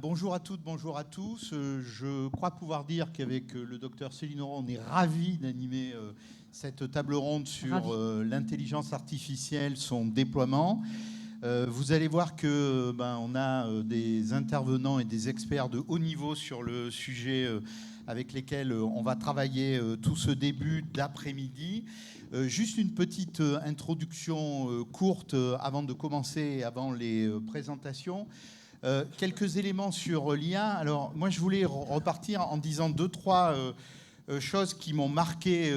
Bonjour à toutes, bonjour à tous. Je crois pouvoir dire qu'avec le docteur Céline Aurore, on est ravis d'animer cette table ronde sur l'intelligence artificielle, son déploiement. Vous allez voir que on a des intervenants et des experts de haut niveau sur le sujet avec lesquels on va travailler tout ce début d'après-midi. Juste une petite introduction courte avant de commencer, avant les présentations. Quelques éléments sur l'IA. Alors, moi, je voulais repartir en disant deux, trois choses qui m'ont marqué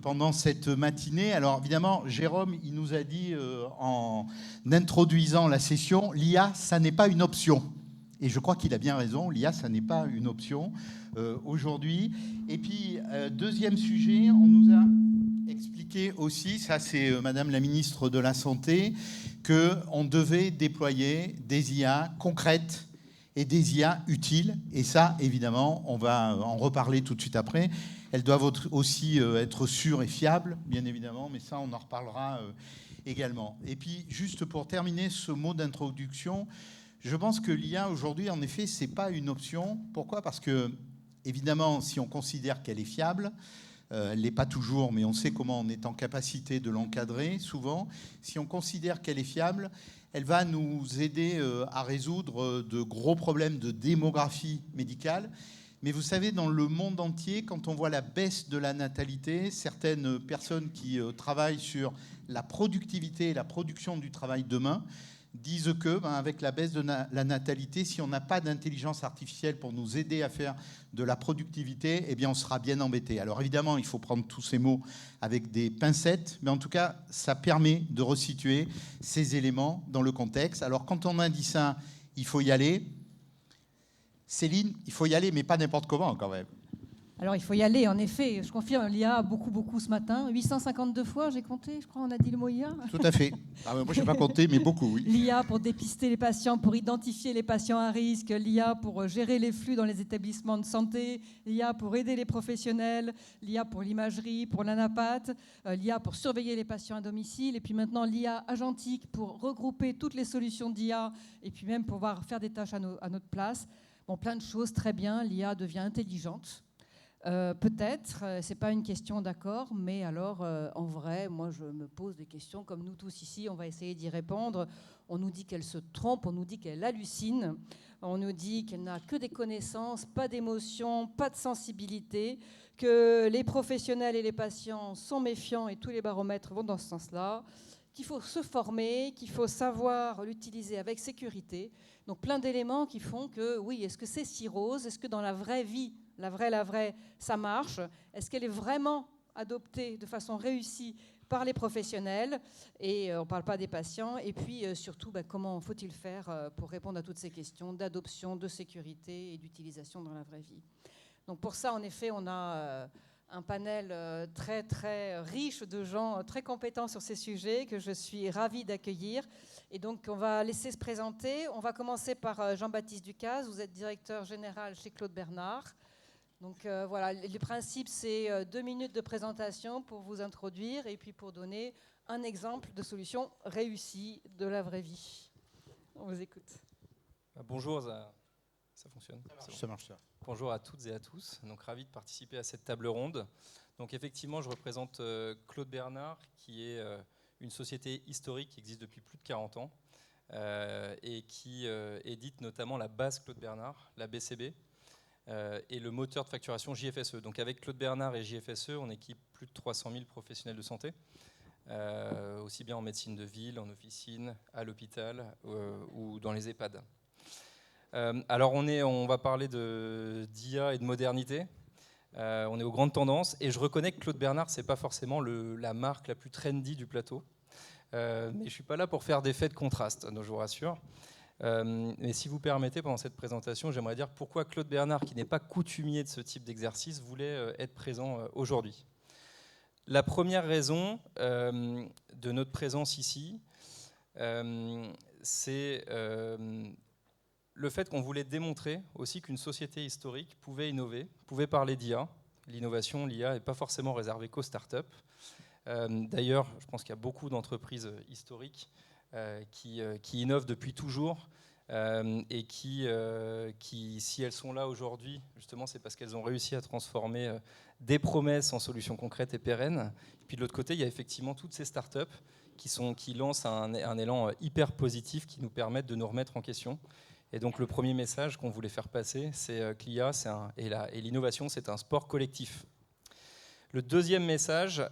pendant cette matinée. Alors, évidemment, Jérôme, il nous a dit en introduisant la session, l'IA, ça n'est pas une option. Et je crois qu'il a bien raison, l'IA, ça n'est pas une option aujourd'hui. Et puis, deuxième sujet, on nous a expliqué aussi, ça c'est Madame la ministre de la Santé, qu'on devait déployer des IA concrètes et des IA utiles. Et ça, évidemment, on va en reparler tout de suite après. Elles doivent aussi être sûres et fiables, bien évidemment, mais ça, on en reparlera également. Et puis, juste pour terminer ce mot d'introduction, je pense que l'IA, aujourd'hui, en effet, ce n'est pas une option. Pourquoi ? Parce que, évidemment, si on considère qu'elle est fiable, elle ne l'est pas toujours, mais on sait comment on est en capacité de l'encadrer souvent. Si on considère qu'elle est fiable, elle va nous aider à résoudre de gros problèmes de démographie médicale. Mais vous savez, dans le monde entier, quand on voit la baisse de la natalité, certaines personnes qui travaillent sur la productivité et la production du travail demain disent que, avec la baisse de la natalité, si on n'a pas d'intelligence artificielle pour nous aider à faire de la productivité, eh bien, on sera bien embêté. Alors évidemment, il faut prendre tous ces mots avec des pincettes, mais en tout cas, ça permet de resituer ces éléments dans le contexte. Alors quand on a dit ça, il faut y aller. Céline, il faut y aller, mais pas n'importe comment quand même. Alors, il faut y aller, en effet. Je confirme, l'IA beaucoup ce matin. 852 fois, j'ai compté, je crois, on a dit le mot IA. Tout à fait. Ah, moi, je n'ai pas compté, mais beaucoup, oui. L'IA pour dépister les patients, pour identifier les patients à risque, l'IA pour gérer les flux dans les établissements de santé, l'IA pour aider les professionnels, l'IA pour l'imagerie, pour l'anapathe, l'IA pour surveiller les patients à domicile, et puis maintenant l'IA agentique pour regrouper toutes les solutions d'IA, et puis même pouvoir faire des tâches à notre place. Bon, plein de choses, très bien. L'IA devient intelligente. Peut-être, c'est pas une question d'accord, mais alors en vrai, moi je me pose des questions comme nous tous ici, on va essayer d'y répondre. On nous dit qu'elle se trompe, on nous dit qu'elle hallucine, on nous dit qu'elle n'a que des connaissances, pas d'émotions, pas de sensibilité, que les professionnels et les patients sont méfiants et tous les baromètres vont dans ce sens-là, qu'il faut se former, qu'il faut savoir l'utiliser avec sécurité. Donc plein d'éléments qui font que oui, est-ce que c'est si rose ? Est-ce que dans la vraie vie, la vraie, ça marche? Est-ce qu'elle est vraiment adoptée de façon réussie par les professionnels? Et on ne parle pas des patients. Et puis surtout, comment faut-il faire pour répondre à toutes ces questions d'adoption, de sécurité et d'utilisation dans la vraie vie? Donc pour ça, en effet, on a un panel très, très riche de gens très compétents sur ces sujets que je suis ravie d'accueillir. Et donc, on va laisser se présenter. On va commencer par Jean-Baptiste Ducaze. Vous êtes directeur général chez Claude Bernard. Donc voilà, le principe, c'est 2 minutes de présentation pour vous introduire et puis pour donner un exemple de solution réussie de la vraie vie. On vous écoute. Bonjour, ça fonctionne. Ça marche. Bonjour à toutes et à tous. Donc ravi de participer à cette table ronde. Donc effectivement, je représente Claude Bernard, qui est une société historique qui existe depuis plus de 40 ans et qui édite notamment la base Claude Bernard, la BCB. Et le moteur de facturation JFSE. Donc avec Claude Bernard et JFSE, on équipe plus de 300 000 professionnels de santé, aussi bien en médecine de ville, en officine, à l'hôpital ou dans les EHPAD. Alors on va parler d'IA et de modernité. On est aux grandes tendances et je reconnais que Claude Bernard, c'est pas forcément la marque la plus trendy du plateau. Mais je suis pas là pour faire d'effet de contraste, je vous rassure. Mais si vous permettez, pendant cette présentation, j'aimerais dire pourquoi Claude Bernard, qui n'est pas coutumier de ce type d'exercice, voulait être présent aujourd'hui. La première raison de notre présence ici, c'est le fait qu'on voulait démontrer aussi qu'une société historique pouvait innover, pouvait parler d'IA. L'innovation, l'IA, n'est pas forcément réservée qu'aux startups. D'ailleurs, je pense qu'il y a beaucoup d'entreprises historiques qui innovent depuis toujours et qui, si elles sont là aujourd'hui, justement, c'est parce qu'elles ont réussi à transformer des promesses en solutions concrètes et pérennes. Et puis de l'autre côté, il y a effectivement toutes ces startups qui lancent un élan hyper positif qui nous permettent de nous remettre en question. Et donc le premier message qu'on voulait faire passer, c'est que l'IA et l'innovation, c'est un sport collectif. Le deuxième message,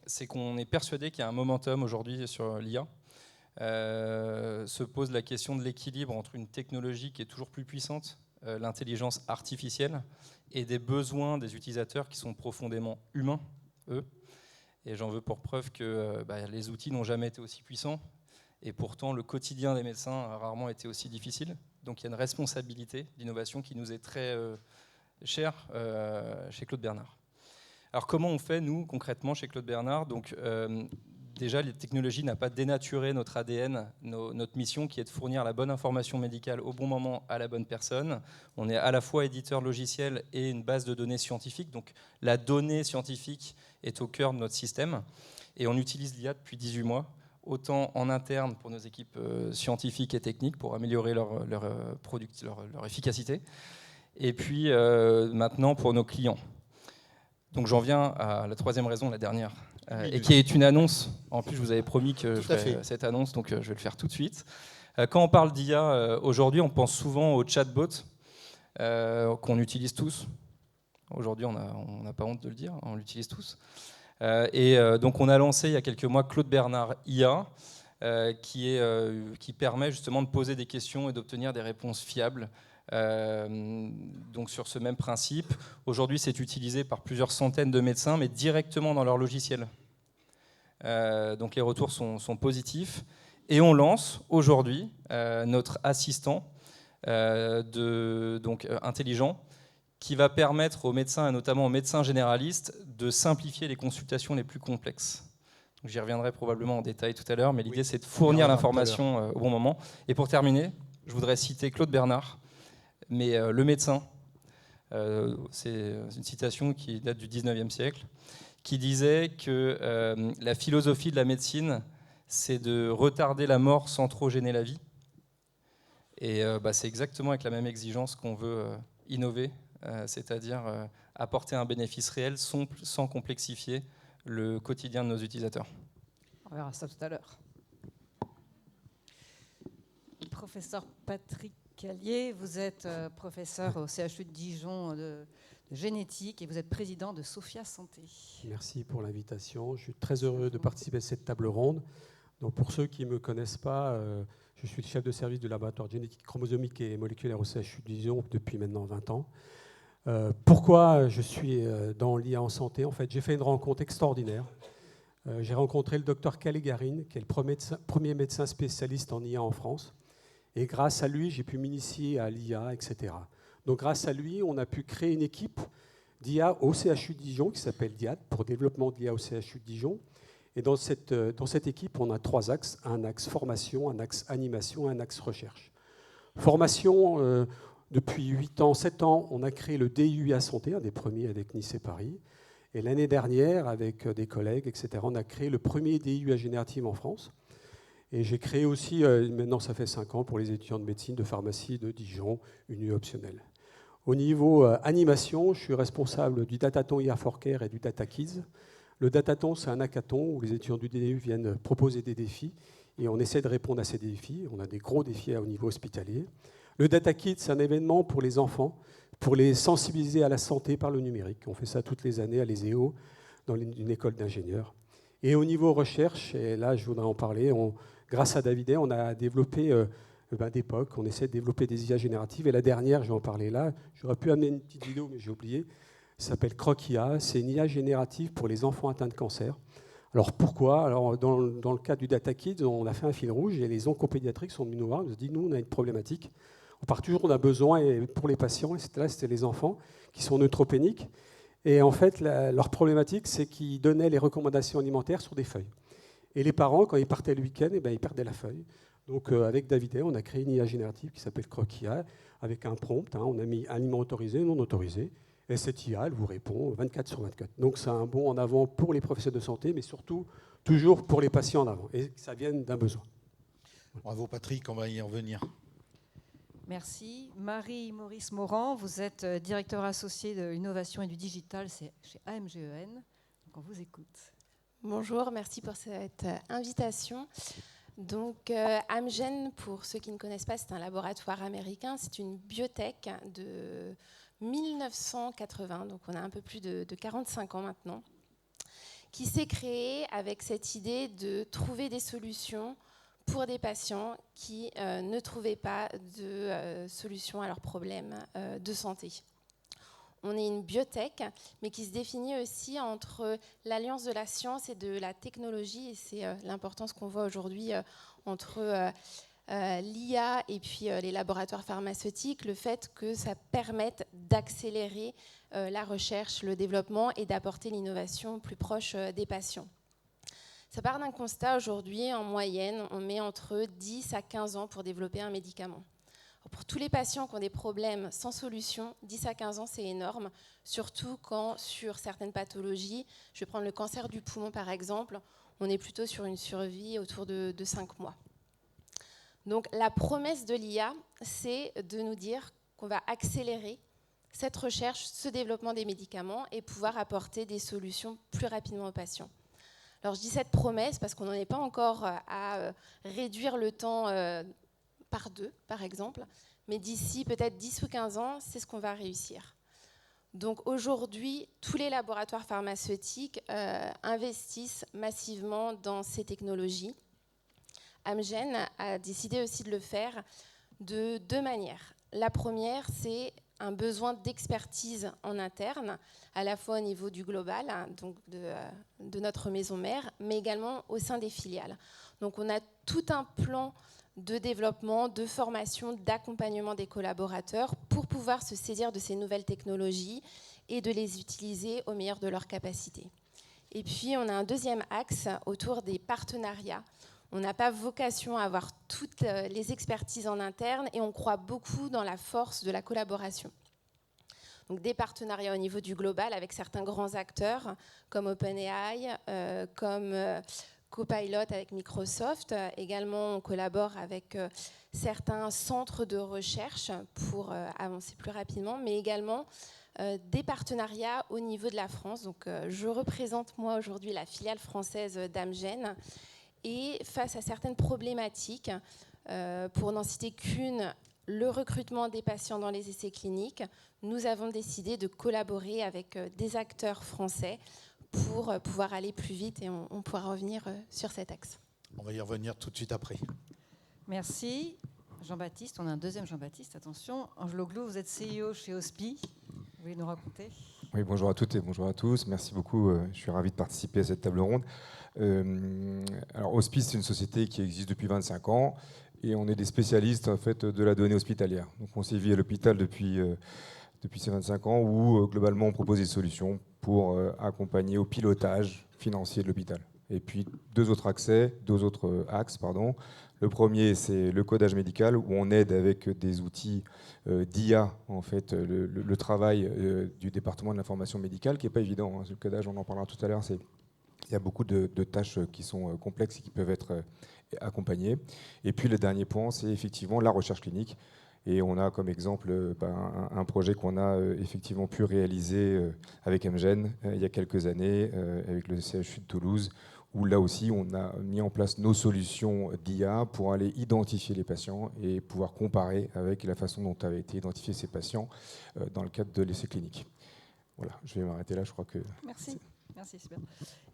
c'est qu'on est persuadé qu'il y a un momentum aujourd'hui sur l'IA. Se pose la question de l'équilibre entre une technologie qui est toujours plus puissante, l'intelligence artificielle, et des besoins des utilisateurs qui sont profondément humains, eux. Et j'en veux pour preuve que les outils n'ont jamais été aussi puissants, et pourtant le quotidien des médecins a rarement été aussi difficile. Donc il y a une responsabilité d'innovation qui nous est très chère chez Claude Bernard. Alors comment on fait, nous, concrètement, chez Claude Bernard? Donc, déjà, la technologie n'a pas dénaturé notre ADN, notre mission qui est de fournir la bonne information médicale au bon moment à la bonne personne. On est à la fois éditeur logiciel et une base de données scientifique. Donc la donnée scientifique est au cœur de notre système. Et on utilise l'IA depuis 18 mois, autant en interne pour nos équipes scientifiques et techniques pour améliorer leur efficacité. Et puis maintenant pour nos clients. Donc j'en viens à la troisième raison, la dernière, et qui est une annonce. En plus, je vous avais promis que je ferais cette annonce, donc je vais le faire tout de suite. Quand on parle d'IA aujourd'hui, on pense souvent au chatbot qu'on utilise tous. Aujourd'hui, on n'a pas honte de le dire, on l'utilise tous. Donc on a lancé il y a quelques mois Claude Bernard IA, qui permet justement de poser des questions et d'obtenir des réponses fiables. Donc sur ce même principe, aujourd'hui c'est utilisé par plusieurs centaines de médecins, mais directement dans leur logiciel. Donc les retours sont positifs. Et on lance aujourd'hui notre assistant intelligent qui va permettre aux médecins, et notamment aux médecins généralistes, de simplifier les consultations les plus complexes. J'y reviendrai probablement en détail tout à l'heure, mais l'idée c'est de fournir l'information au bon moment. Et pour terminer, je voudrais citer Claude Bernard, mais le médecin, c'est une citation qui date du 19e siècle, qui disait que la philosophie de la médecine, c'est de retarder la mort sans trop gêner la vie. Et c'est exactement avec la même exigence qu'on veut innover, c'est-à-dire apporter un bénéfice réel sans complexifier le quotidien de nos utilisateurs. On verra ça tout à l'heure. Professeur Patrick Callier, vous êtes professeur au CHU de Dijon de génétique et vous êtes président de Sophia Santé. Merci pour l'invitation. Je suis très heureux de participer à cette table ronde. Donc pour ceux qui ne me connaissent pas, je suis le chef de service du laboratoire de génétique chromosomique et moléculaire au CHU de Dijon depuis maintenant 20 ans. Pourquoi je suis dans l'IA en santé? En fait, j'ai fait une rencontre extraordinaire. J'ai rencontré le docteur Calligarine, qui est le premier médecin spécialiste en IA en France. Et grâce à lui, j'ai pu m'initier à l'IA, etc. Donc grâce à lui, on a pu créer une équipe d'IA au CHU de Dijon qui s'appelle DIAD, pour développement de l'IA au CHU de Dijon. Et dans cette équipe, on a 3 axes. Un axe formation, un axe animation et un axe recherche. Formation, depuis 8 ans, 7 ans, on a créé le DUIA Santé, un des premiers avec Nice et Paris. Et l'année dernière, avec des collègues, etc., on a créé le premier DUIA générative en France. Et j'ai créé aussi, maintenant ça fait 5 ans, pour les étudiants de médecine, de pharmacie de Dijon, une UE optionnelle. Au niveau animation, je suis responsable du Datathon IA for Care et du Data Kids. Le Datathon, c'est un hackathon où les étudiants du DDU viennent proposer des défis et on essaie de répondre à ces défis. On a des gros défis au niveau hospitalier. Le Data Kids, c'est un événement pour les enfants, pour les sensibiliser à la santé par le numérique. On fait ça toutes les années à l'ESEO, dans une école d'ingénieurs. Et au niveau recherche, et là je voudrais en parler, grâce à David, on a développé des POC, on essaie de développer des IA génératives. Et la dernière, je vais en parler là, j'aurais pu amener une petite vidéo, mais j'ai oublié, ça s'appelle Croc-IA, c'est une IA générative pour les enfants atteints de cancer. Alors pourquoi? Alors dans le cas du Data Kids, on a fait un fil rouge et les oncopédiatriques sont venus nous voir, ils nous ont dit, nous on a une problématique, on part toujours, on a besoin et pour les patients, et là c'était les enfants qui sont neutropéniques. Et en fait, leur problématique, c'est qu'ils donnaient les recommandations alimentaires sur des feuilles. Et les parents, quand ils partaient le week-end, ils perdaient la feuille. Donc avec David, on a créé une IA générative qui s'appelle Croc-IA, avec un prompt, on a mis aliment autorisé, non autorisé, et cette IA, elle vous répond 24/24. Donc c'est un bond en avant pour les professionnels de santé, mais surtout, toujours pour les patients en avant, et que ça vienne d'un besoin. Bravo Patrick, on va y revenir. Merci. Marie-Maurice Morand, vous êtes directeur associé de l'innovation et du digital chez AMGEN. Donc on vous écoute. Bonjour, merci pour cette invitation. Donc, Amgen, pour ceux qui ne connaissent pas, c'est un laboratoire américain. C'est une biotech de 1980, donc on a un peu plus de 45 ans maintenant, qui s'est créée avec cette idée de trouver des solutions pour des patients qui ne trouvaient pas de solution à leurs problèmes de santé. On est une biotech, mais qui se définit aussi entre l'alliance de la science et de la technologie. Et c'est l'importance qu'on voit aujourd'hui entre l'IA et puis les laboratoires pharmaceutiques, le fait que ça permette d'accélérer la recherche, le développement et d'apporter l'innovation plus proche des patients. Ça part d'un constat aujourd'hui, en moyenne, on met entre 10 à 15 ans pour développer un médicament. Pour tous les patients qui ont des problèmes sans solution, 10 à 15 ans, c'est énorme, surtout quand sur certaines pathologies, je vais prendre le cancer du poumon par exemple, on est plutôt sur une survie autour de 5 mois. Donc la promesse de l'IA, c'est de nous dire qu'on va accélérer cette recherche, ce développement des médicaments et pouvoir apporter des solutions plus rapidement aux patients. Alors je dis cette promesse parce qu'on n'en est pas encore à réduire le temps par 2, par exemple, mais d'ici peut-être 10 ou 15 ans, c'est ce qu'on va réussir. Donc aujourd'hui, tous les laboratoires pharmaceutiques investissent massivement dans ces technologies. Amgen a décidé aussi de le faire de 2 manières. La première, c'est un besoin d'expertise en interne, à la fois au niveau du global, donc de notre maison mère, mais également au sein des filiales. Donc on a tout un plan de développement, de formation, d'accompagnement des collaborateurs pour pouvoir se saisir de ces nouvelles technologies et de les utiliser au meilleur de leurs capacités. Et puis, on a un deuxième axe autour des partenariats. On n'a pas vocation à avoir toutes les expertises en interne et on croit beaucoup dans la force de la collaboration. Donc, des partenariats au niveau du global avec certains grands acteurs comme OpenAI, comme Copilot avec Microsoft. Également, on collabore avec certains centres de recherche pour avancer plus rapidement, mais également des partenariats au niveau de la France. Donc, je représente moi aujourd'hui la filiale française d'Amgen et face à certaines problématiques, pour n'en citer qu'une, le recrutement des patients dans les essais cliniques, nous avons décidé de collaborer avec des acteurs français pour pouvoir aller plus vite et on pourra revenir sur cet axe. On va y revenir tout de suite après. Merci. Jean-Baptiste, on a un deuxième Jean-Baptiste, attention. Angelo Glou, vous êtes CEO chez Hospi. Vous voulez nous raconter ? Oui, bonjour à toutes et bonjour à tous. Merci beaucoup. Je suis ravi de participer à cette table ronde. Alors, Hospi, c'est une société qui existe depuis 25 ans et on est des spécialistes en fait, de la donnée hospitalière. Donc, on sévit à l'hôpital depuis ces 25 ans où, globalement, on propose des solutions pour accompagner au pilotage financier de l'hôpital. Et puis, deux autres axes. Le premier, c'est le codage médical, où on aide avec des outils d'IA, en fait, le travail du département de l'information médicale, qui n'est pas évident. Hein. Le codage, on en parlera tout à l'heure, il y a beaucoup de tâches qui sont complexes et qui peuvent être accompagnées. Et puis, le dernier point, c'est effectivement la recherche clinique. Et on a comme exemple un projet qu'on a effectivement pu réaliser avec Amgen il y a quelques années, avec le CHU de Toulouse, où là aussi on a mis en place nos solutions d'IA pour aller identifier les patients et pouvoir comparer avec la façon dont avaient été identifiés ces patients dans le cadre de l'essai clinique. Voilà, je vais m'arrêter là, je crois que... Merci. Merci, super.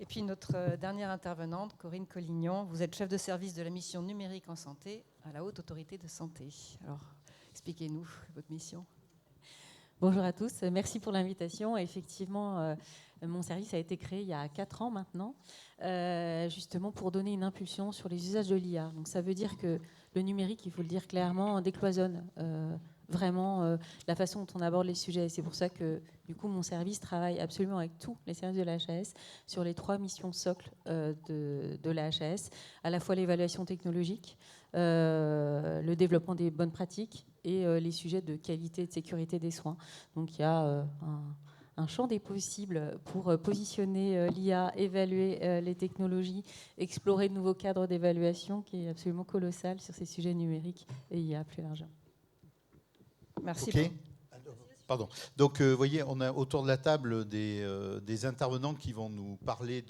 Et puis notre dernière intervenante, Corinne Collignon, vous êtes chef de service de la mission numérique en santé à la Haute Autorité de Santé. Alors, expliquez-nous votre mission. Bonjour à tous, merci pour l'invitation. Effectivement, mon service a été créé il y a 4 ans maintenant, justement pour donner une impulsion sur les usages de l'IA. Donc ça veut dire que le numérique, il faut le dire clairement, décloisonne vraiment la façon dont on aborde les sujets. C'est pour ça que du coup mon service travaille absolument avec tous les services de la HAS sur les 3 missions socles de la HAS, à la fois l'évaluation technologique, le développement des bonnes pratiques et les sujets de qualité et de sécurité des soins. Donc il y a un champ des possibles pour positionner l'IA, évaluer les technologies, explorer de nouveaux cadres d'évaluation qui est absolument colossal sur ces sujets numériques et IA plus largement. Merci. OK. Pardon. Donc, vous voyez, on a autour de la table des intervenants qui vont nous parler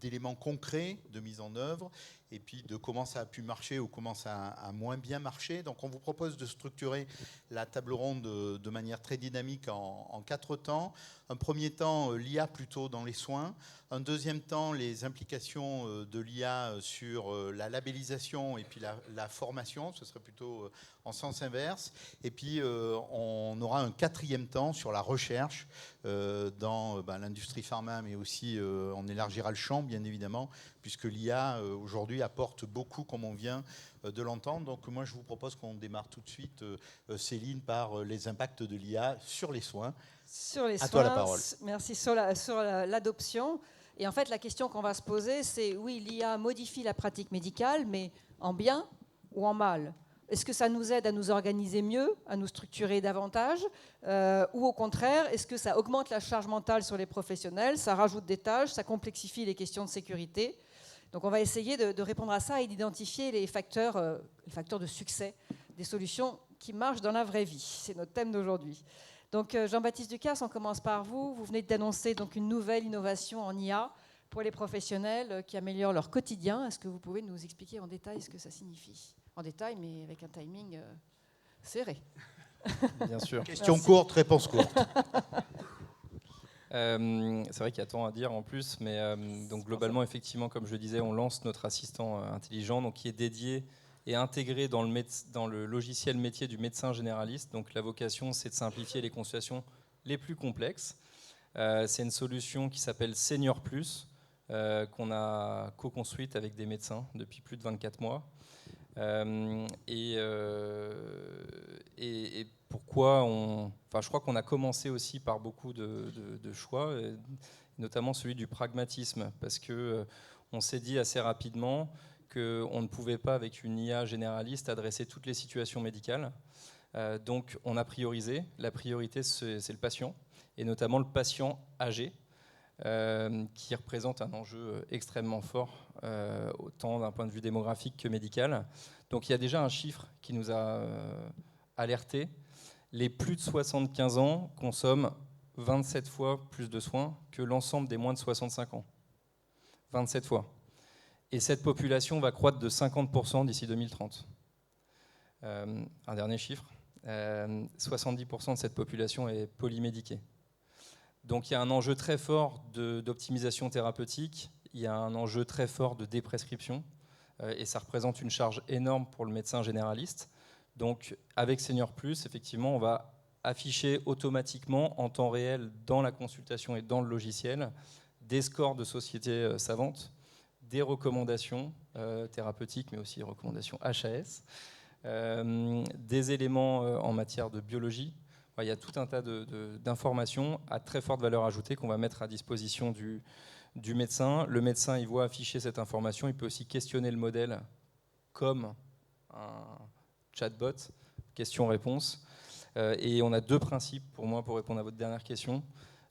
d'éléments concrets de mise en œuvre et puis de comment ça a pu marcher ou comment ça a moins bien marché. Donc, on vous propose de structurer la table ronde de manière très dynamique en 4 temps. Un premier temps, l'IA plutôt dans les soins. Un deuxième temps, les implications de l'IA sur la labellisation et puis la formation. Ce serait plutôt en sens inverse. Et puis, on aura un 4e temps sur la recherche dans l'industrie pharma, mais aussi on élargira le champ, bien évidemment, puisque l'IA, aujourd'hui, apporte beaucoup, comme on vient de l'entendre. Donc, moi, je vous propose qu'on démarre tout de suite, Céline, par les impacts de l'IA sur les soins. Sur les soins, toi la parole. Merci. Sur l'adoption. Et en fait, la question qu'on va se poser, c'est oui, l'IA modifie la pratique médicale, mais en bien ou en mal ? Est-ce que ça nous aide à nous organiser mieux, à nous structurer davantage ou au contraire, est-ce que ça augmente la charge mentale sur les professionnels, ça rajoute des tâches, ça complexifie les questions de sécurité ? Donc on va essayer de répondre à ça et d'identifier les facteurs de succès des solutions qui marchent dans la vraie vie. C'est notre thème d'aujourd'hui. Donc Jean-Baptiste Ducasse, on commence par vous. Vous venez d'annoncer donc une nouvelle innovation en IA pour les professionnels qui améliorent leur quotidien. Est-ce que vous pouvez nous expliquer en détail ce que ça signifie ? En détail, mais avec un timing serré. Bien sûr. Question courte, réponse courte. C'est vrai qu'il y a tant à dire en plus, mais donc globalement, effectivement, comme je le disais, on lance notre assistant intelligent, donc qui est dédié et intégré dans le logiciel métier du médecin généraliste. Donc la vocation, c'est de simplifier les consultations les plus complexes. C'est une solution qui s'appelle Senior Plus, qu'on a co-construite avec des médecins depuis plus de 24 mois. Et pourquoi je crois qu'on a commencé aussi par beaucoup de choix, notamment celui du pragmatisme, parce qu'on s'est dit assez rapidement qu'on ne pouvait pas, avec une IA généraliste, adresser toutes les situations médicales. Donc on a priorisé. La priorité, c'est le patient, et notamment le patient âgé, qui représente un enjeu extrêmement fort, autant d'un point de vue démographique que médical. Donc il y a déjà un chiffre qui nous a alertés. Les plus de 75 ans consomment 27 fois plus de soins que l'ensemble des moins de 65 ans. 27 fois. Et cette population va croître de 50% d'ici 2030. Un dernier chiffre, 70% de cette population est polymédiquée. Donc il y a un enjeu très fort d'optimisation thérapeutique, il y a un enjeu très fort de déprescription, et ça représente une charge énorme pour le médecin généraliste. Donc avec Senior Plus, effectivement, on va afficher automatiquement en temps réel dans la consultation et dans le logiciel des scores de sociétés savantes, des recommandations thérapeutiques, mais aussi des recommandations HAS, des éléments en matière de biologie. Il y a tout un tas d'informations à très forte valeur ajoutée qu'on va mettre à disposition du médecin. Le médecin, il voit afficher cette information, il peut aussi questionner le modèle comme un chatbot, question-réponse. Et on a 2 principes pour moi pour répondre à votre dernière question.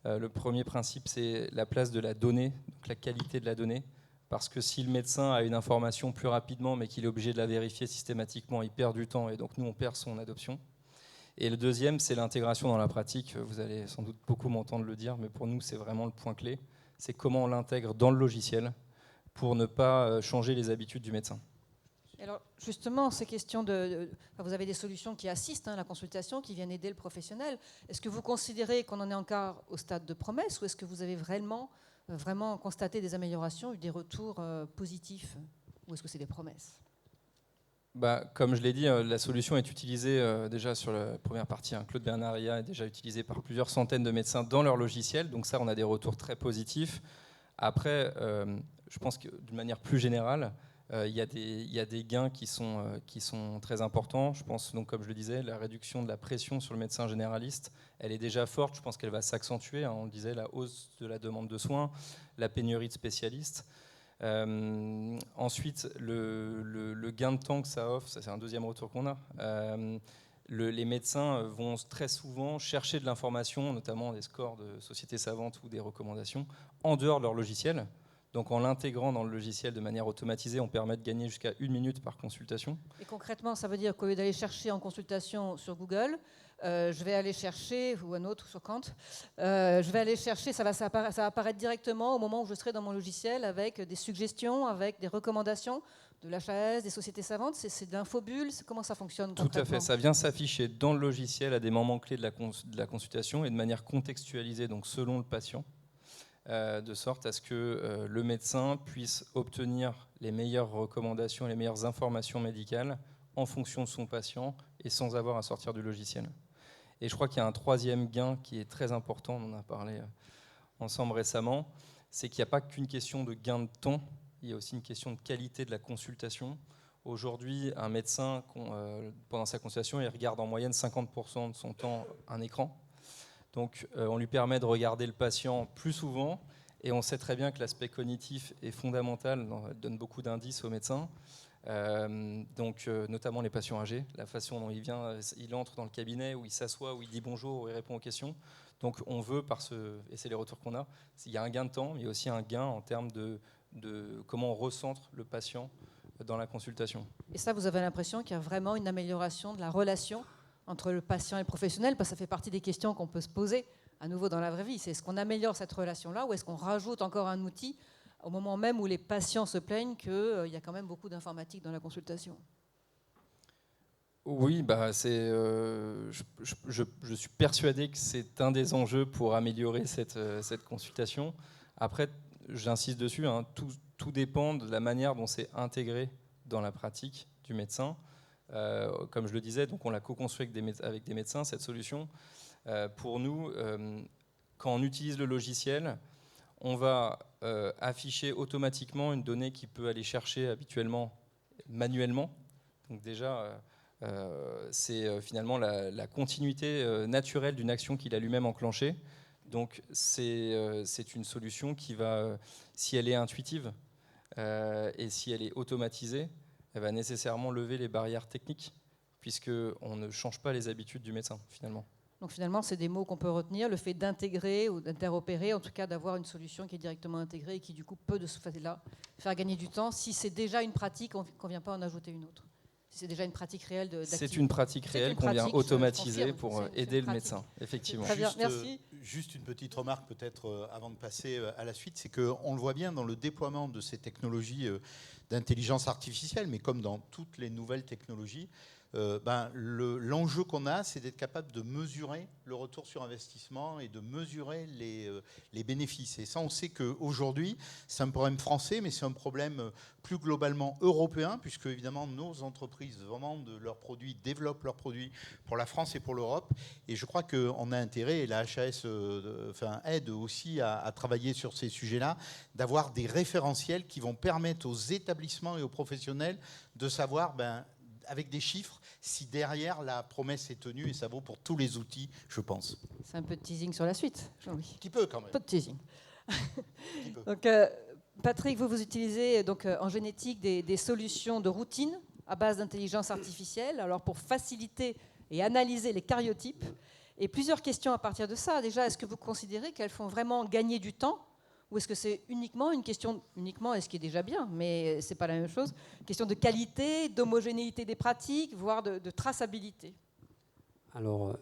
Le premier principe, c'est la place de la donnée, donc la qualité de la donnée. Parce que si le médecin a une information plus rapidement, mais qu'il est obligé de la vérifier systématiquement, il perd du temps et donc nous, on perd son adoption. Et le deuxième, c'est l'intégration dans la pratique. Vous allez sans doute beaucoup m'entendre le dire, mais pour nous, c'est vraiment le point clé. C'est comment on l'intègre dans le logiciel pour ne pas changer les habitudes du médecin. Alors justement, ces questions vous avez des solutions qui assistent à la consultation, qui viennent aider le professionnel. Est-ce que vous considérez qu'on en est encore au stade de promesse ou est-ce que vous avez vraiment constaté des améliorations, eu des retours positifs, ou est-ce que c'est des promesses ? Comme je l'ai dit, la solution est utilisée déjà sur la première partie. Claude Bernard IA est déjà utilisé par plusieurs centaines de médecins dans leur logiciel. Donc ça, on a des retours très positifs. Après, je pense que d'une manière plus générale, il y a des gains qui sont très importants. Je pense, donc, comme je le disais, la réduction de la pression sur le médecin généraliste, elle est déjà forte. Je pense qu'elle va s'accentuer. On le disait, la hausse de la demande de soins, la pénurie de spécialistes. Ensuite, le gain de temps que ça offre, ça c'est un deuxième retour qu'on a. Les médecins vont très souvent chercher de l'information, notamment des scores de sociétés savantes ou des recommandations, en dehors de leur logiciel. Donc en l'intégrant dans le logiciel de manière automatisée, on permet de gagner jusqu'à 1 minute par consultation. Et concrètement, ça veut dire qu'au lieu d'aller chercher en consultation sur Google, je vais aller chercher, ou un autre sur Kant, je vais aller chercher, ça va apparaître directement au moment où je serai dans mon logiciel avec des suggestions, avec des recommandations de l'HAS, des sociétés savantes. C'est de l'infobulle, comment ça fonctionne concrètement ? Tout à fait, ça vient s'afficher dans le logiciel à des moments clés de la consultation et de manière contextualisée, donc selon le patient, de sorte à ce que le médecin puisse obtenir les meilleures recommandations, les meilleures informations médicales en fonction de son patient et sans avoir à sortir du logiciel. Et je crois qu'il y a un troisième gain qui est très important, on en a parlé ensemble récemment, c'est qu'il n'y a pas qu'une question de gain de temps, il y a aussi une question de qualité de la consultation. Aujourd'hui, un médecin, pendant sa consultation, il regarde en moyenne 50% de son temps un écran. Donc on lui permet de regarder le patient plus souvent, et on sait très bien que l'aspect cognitif est fondamental, donne beaucoup d'indices aux médecins. Notamment les patients âgés, la façon dont il entre dans le cabinet, où il s'assoit, où il dit bonjour, où il répond aux questions. Donc on veut, et c'est les retours qu'on a, il y a un gain de temps, mais il y a aussi un gain en termes de comment on recentre le patient dans la consultation. Et ça, vous avez l'impression qu'il y a vraiment une amélioration de la relation entre le patient et le professionnel, parce que ça fait partie des questions qu'on peut se poser à nouveau dans la vraie vie. C'est est-ce qu'on améliore cette relation-là ou est-ce qu'on rajoute encore un outil au moment même où les patients se plaignent qu'il y a quand même beaucoup d'informatique dans la consultation? Oui, je suis persuadé que c'est un des enjeux pour améliorer cette consultation. Après, j'insiste dessus, tout dépend de la manière dont c'est intégré dans la pratique du médecin. Comme je le disais, donc on l'a co-construit avec des médecins, cette solution. Pour nous, quand on utilise le logiciel, on va afficher automatiquement une donnée qu'il peut aller chercher habituellement manuellement. Donc déjà, c'est finalement la continuité naturelle d'une action qu'il a lui-même enclenchée. Donc c'est une solution qui va, si elle est intuitive et si elle est automatisée, elle va nécessairement lever les barrières techniques, puisqu'on ne change pas les habitudes du médecin finalement. Donc finalement, c'est des mots qu'on peut retenir, le fait d'intégrer ou d'interopérer, en tout cas d'avoir une solution qui est directement intégrée et qui du coup peut de ce fait-là faire gagner du temps. Si c'est déjà une pratique, on ne vient pas en ajouter une autre. Si c'est déjà une pratique réelle d'activité. C'est une pratique réelle qu'on vient automatiser pour aider le médecin, effectivement. Très bien, merci. Juste une petite remarque peut-être avant de passer à la suite, c'est qu'on le voit bien dans le déploiement de ces technologies d'intelligence artificielle, mais comme dans toutes les nouvelles technologies, l'enjeu qu'on a, c'est d'être capable de mesurer le retour sur investissement et de mesurer les bénéfices. Et ça, on sait qu'aujourd'hui, c'est un problème français, mais c'est un problème plus globalement européen, puisque évidemment, nos entreprises vendent leurs produits, développent leurs produits pour la France et pour l'Europe. Et je crois qu'on a intérêt, et la HAS aide aussi à travailler sur ces sujets-là, d'avoir des référentiels qui vont permettre aux établissements et aux professionnels de savoir, avec des chiffres, si derrière la promesse est tenue, et ça vaut pour tous les outils, je pense. C'est un peu de teasing sur la suite, Jean-Louis. Un petit peu quand même. Un peu de teasing. Donc, Patrick, vous utilisez donc, en génétique des solutions de routine à base d'intelligence artificielle, alors pour faciliter et analyser les karyotypes. Et plusieurs questions à partir de ça. Déjà, est-ce que vous considérez qu'elles font vraiment gagner du temps ? Ou est-ce que c'est uniquement une question, est ce qui est déjà bien, mais ce n'est pas la même chose, question de qualité, d'homogénéité des pratiques, voire de traçabilité? Alors,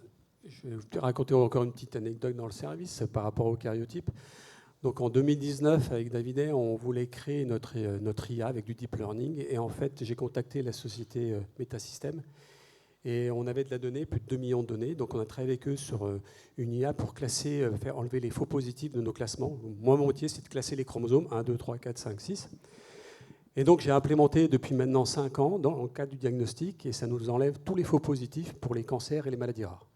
je vais vous raconter encore une petite anecdote dans le service par rapport au karyotype. Donc en 2019, avec David, on voulait créer notre IA avec du deep learning. Et en fait, j'ai contacté la société Metasystem. Et on avait de la donnée, plus de 2 millions de données. Donc on a travaillé avec eux sur une IA pour classer, faire enlever les faux positifs de nos classements. Moi, mon métier, c'est de classer les chromosomes 1, 2, 3, 4, 5, 6. Et donc j'ai implémenté depuis maintenant 5 ans dans le cadre du diagnostic. Et ça nous enlève tous les faux positifs pour les cancers et les maladies rares.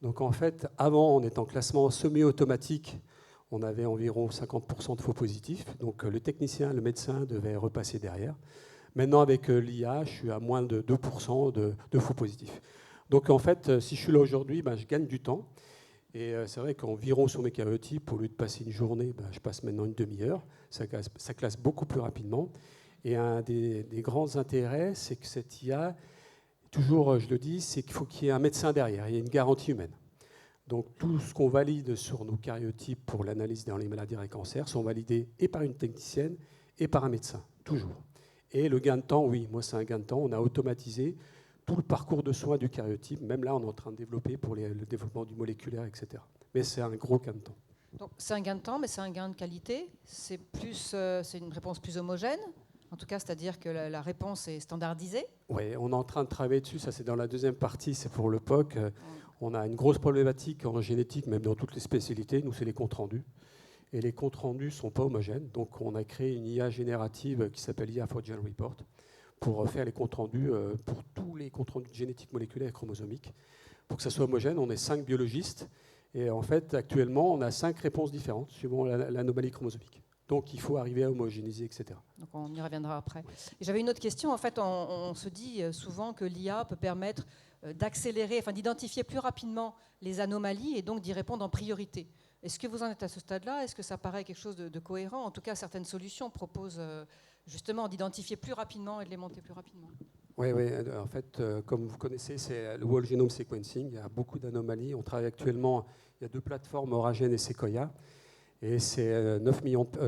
Donc en fait, avant, on était en classement semi-automatique. On avait environ 50% de faux positifs. Donc le technicien, le médecin devait repasser derrière. Maintenant, avec l'IA, je suis à moins de 2% de faux positifs. Donc, en fait, si je suis là aujourd'hui, je gagne du temps. Et c'est vrai qu'environ sur mes karyotypes, au lieu de passer une journée, je passe maintenant une demi-heure. Ça classe beaucoup plus rapidement. Et un des grands intérêts, c'est que cette IA, toujours, je le dis, c'est qu'il faut qu'il y ait un médecin derrière. Il y a une garantie humaine. Donc tout ce qu'on valide sur nos karyotypes pour l'analyse dans les maladies et cancers sont validés et par une technicienne et par un médecin, toujours. Et le gain de temps, oui, moi c'est un gain de temps. On a automatisé tout le parcours de soins du karyotype. Même là, on est en train de développer pour le développement du moléculaire, etc. Mais c'est un gros gain de temps. Donc c'est un gain de temps, mais c'est un gain de qualité. C'est une réponse plus homogène. En tout cas, c'est-à-dire que la réponse est standardisée. Oui, on est en train de travailler dessus. Ça, c'est dans la deuxième partie, c'est pour le POC. On a une grosse problématique en génétique, même dans toutes les spécialités. Nous, c'est les comptes rendus. Et les comptes rendus ne sont pas homogènes. Donc, on a créé une IA générative qui s'appelle IA for Gen Report pour faire les comptes rendus pour tous les comptes rendus de génétique moléculaire et chromosomique. Pour que ça soit homogène, on est 5 biologistes. Et en fait, actuellement, on a 5 réponses différentes suivant l'anomalie chromosomique. Donc, il faut arriver à homogénéiser, etc. Donc, on y reviendra après. Et j'avais une autre question. En fait, on se dit souvent que l'IA peut permettre d'accélérer, enfin d'identifier plus rapidement les anomalies et donc d'y répondre en priorité. Est-ce que vous en êtes à ce stade-là? Est-ce que ça paraît quelque chose de cohérent? En tout cas, certaines solutions proposent justement d'identifier plus rapidement et de les monter plus rapidement. Oui, en fait, comme vous connaissez, c'est le Whole Genome Sequencing. Il y a beaucoup d'anomalies. On travaille actuellement, il y a 2 plateformes, Oragen et Sequoia. Et c'est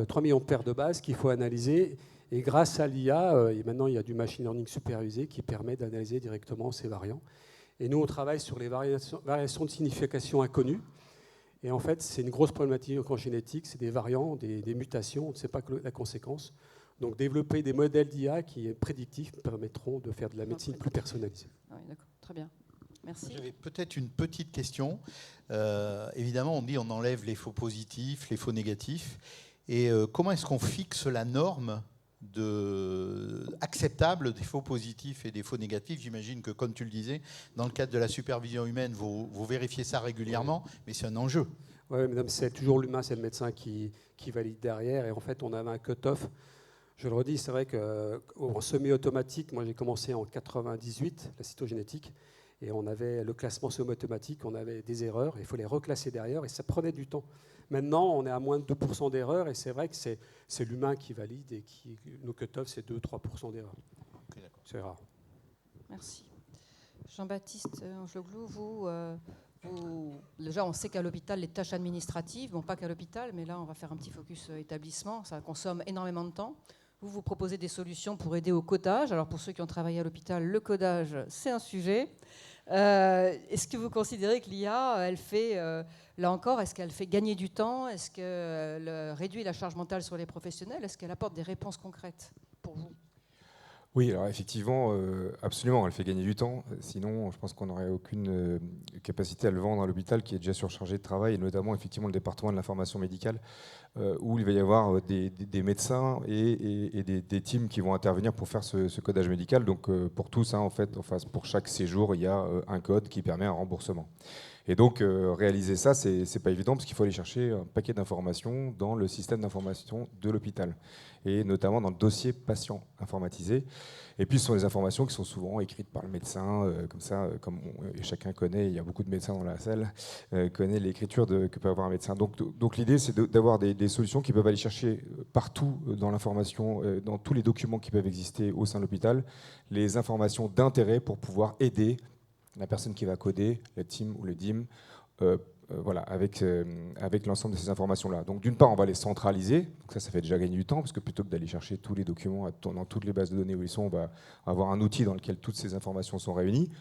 3 millions de paires de bases qu'il faut analyser. Et grâce à l'IA, maintenant, il y a du machine learning supervisé qui permet d'analyser directement ces variants. Et nous, on travaille sur les variations de signification inconnues. Et en fait, c'est une grosse problématique en génétique. C'est des variants, des mutations. On ne sait pas la conséquence. Donc, développer des modèles d'IA qui, prédictifs, permettront de faire de la médecine plus personnalisée. Oui, d'accord. Très bien. Merci. J'avais peut-être une petite question. Évidemment, on dit on enlève les faux positifs, les faux négatifs. Et comment est-ce qu'on fixe la norme acceptable des faux positifs et des faux négatifs? J'imagine que, comme tu le disais, dans le cadre de la supervision humaine, vous vérifiez ça régulièrement, mais c'est un enjeu. Oui, madame, c'est toujours l'humain, c'est le médecin qui valide derrière. Et en fait, on avait un cut-off. Je le redis, c'est vrai qu'en semi-automatique, moi j'ai commencé en 98, la cytogénétique, et on avait le classement semi-automatique, on avait des erreurs, il faut les reclasser derrière, et ça prenait du temps. Maintenant, on est à moins de 2% d'erreurs, et c'est vrai que c'est l'humain qui valide, et nos cut-offs, c'est 2-3% d'erreurs. Okay, c'est rare. Merci. Jean-Baptiste Angeloglu, vous, déjà, on sait qu'à l'hôpital, les tâches administratives, bon, pas qu'à l'hôpital, mais là, on va faire un petit focus établissement, ça consomme énormément de temps. Vous proposez des solutions pour aider au codage. Alors, pour ceux qui ont travaillé à l'hôpital, le codage, c'est un sujet. Est-ce que vous considérez que l'IA, elle fait, là encore, est-ce qu'elle fait gagner du temps? Est-ce qu'elle réduit la charge mentale sur les professionnels? Est-ce qu'elle apporte des réponses concrètes pour vous? Oui, alors effectivement, absolument, elle fait gagner du temps. Sinon, je pense qu'on n'aurait aucune capacité à le vendre à l'hôpital qui est déjà surchargé de travail, et notamment effectivement le département de l'information médicale, où il va y avoir des médecins et des teams qui vont intervenir pour faire ce codage médical. Donc pour tous, en fait, enfin, pour chaque séjour, il y a un code qui permet un remboursement. Et donc, réaliser ça, c'est pas évident parce qu'il faut aller chercher un paquet d'informations dans le système d'information de l'hôpital, et notamment dans le dossier patient informatisé. Et puis, ce sont des informations qui sont souvent écrites par le médecin, comme ça, comme chacun connaît, il y a beaucoup de médecins dans la salle, connaît l'écriture que peut avoir un médecin. Donc l'idée, c'est d'avoir des solutions qui peuvent aller chercher partout dans l'information, dans tous les documents qui peuvent exister au sein de l'hôpital, les informations d'intérêt pour pouvoir aider la personne qui va coder, le team ou le DIM, voilà, avec l'ensemble de ces informations-là. Donc d'une part, on va les centraliser, donc ça fait déjà gagner du temps, parce que plutôt que d'aller chercher tous les documents dans toutes les bases de données où ils sont, on va avoir un outil dans lequel toutes ces informations sont réunies.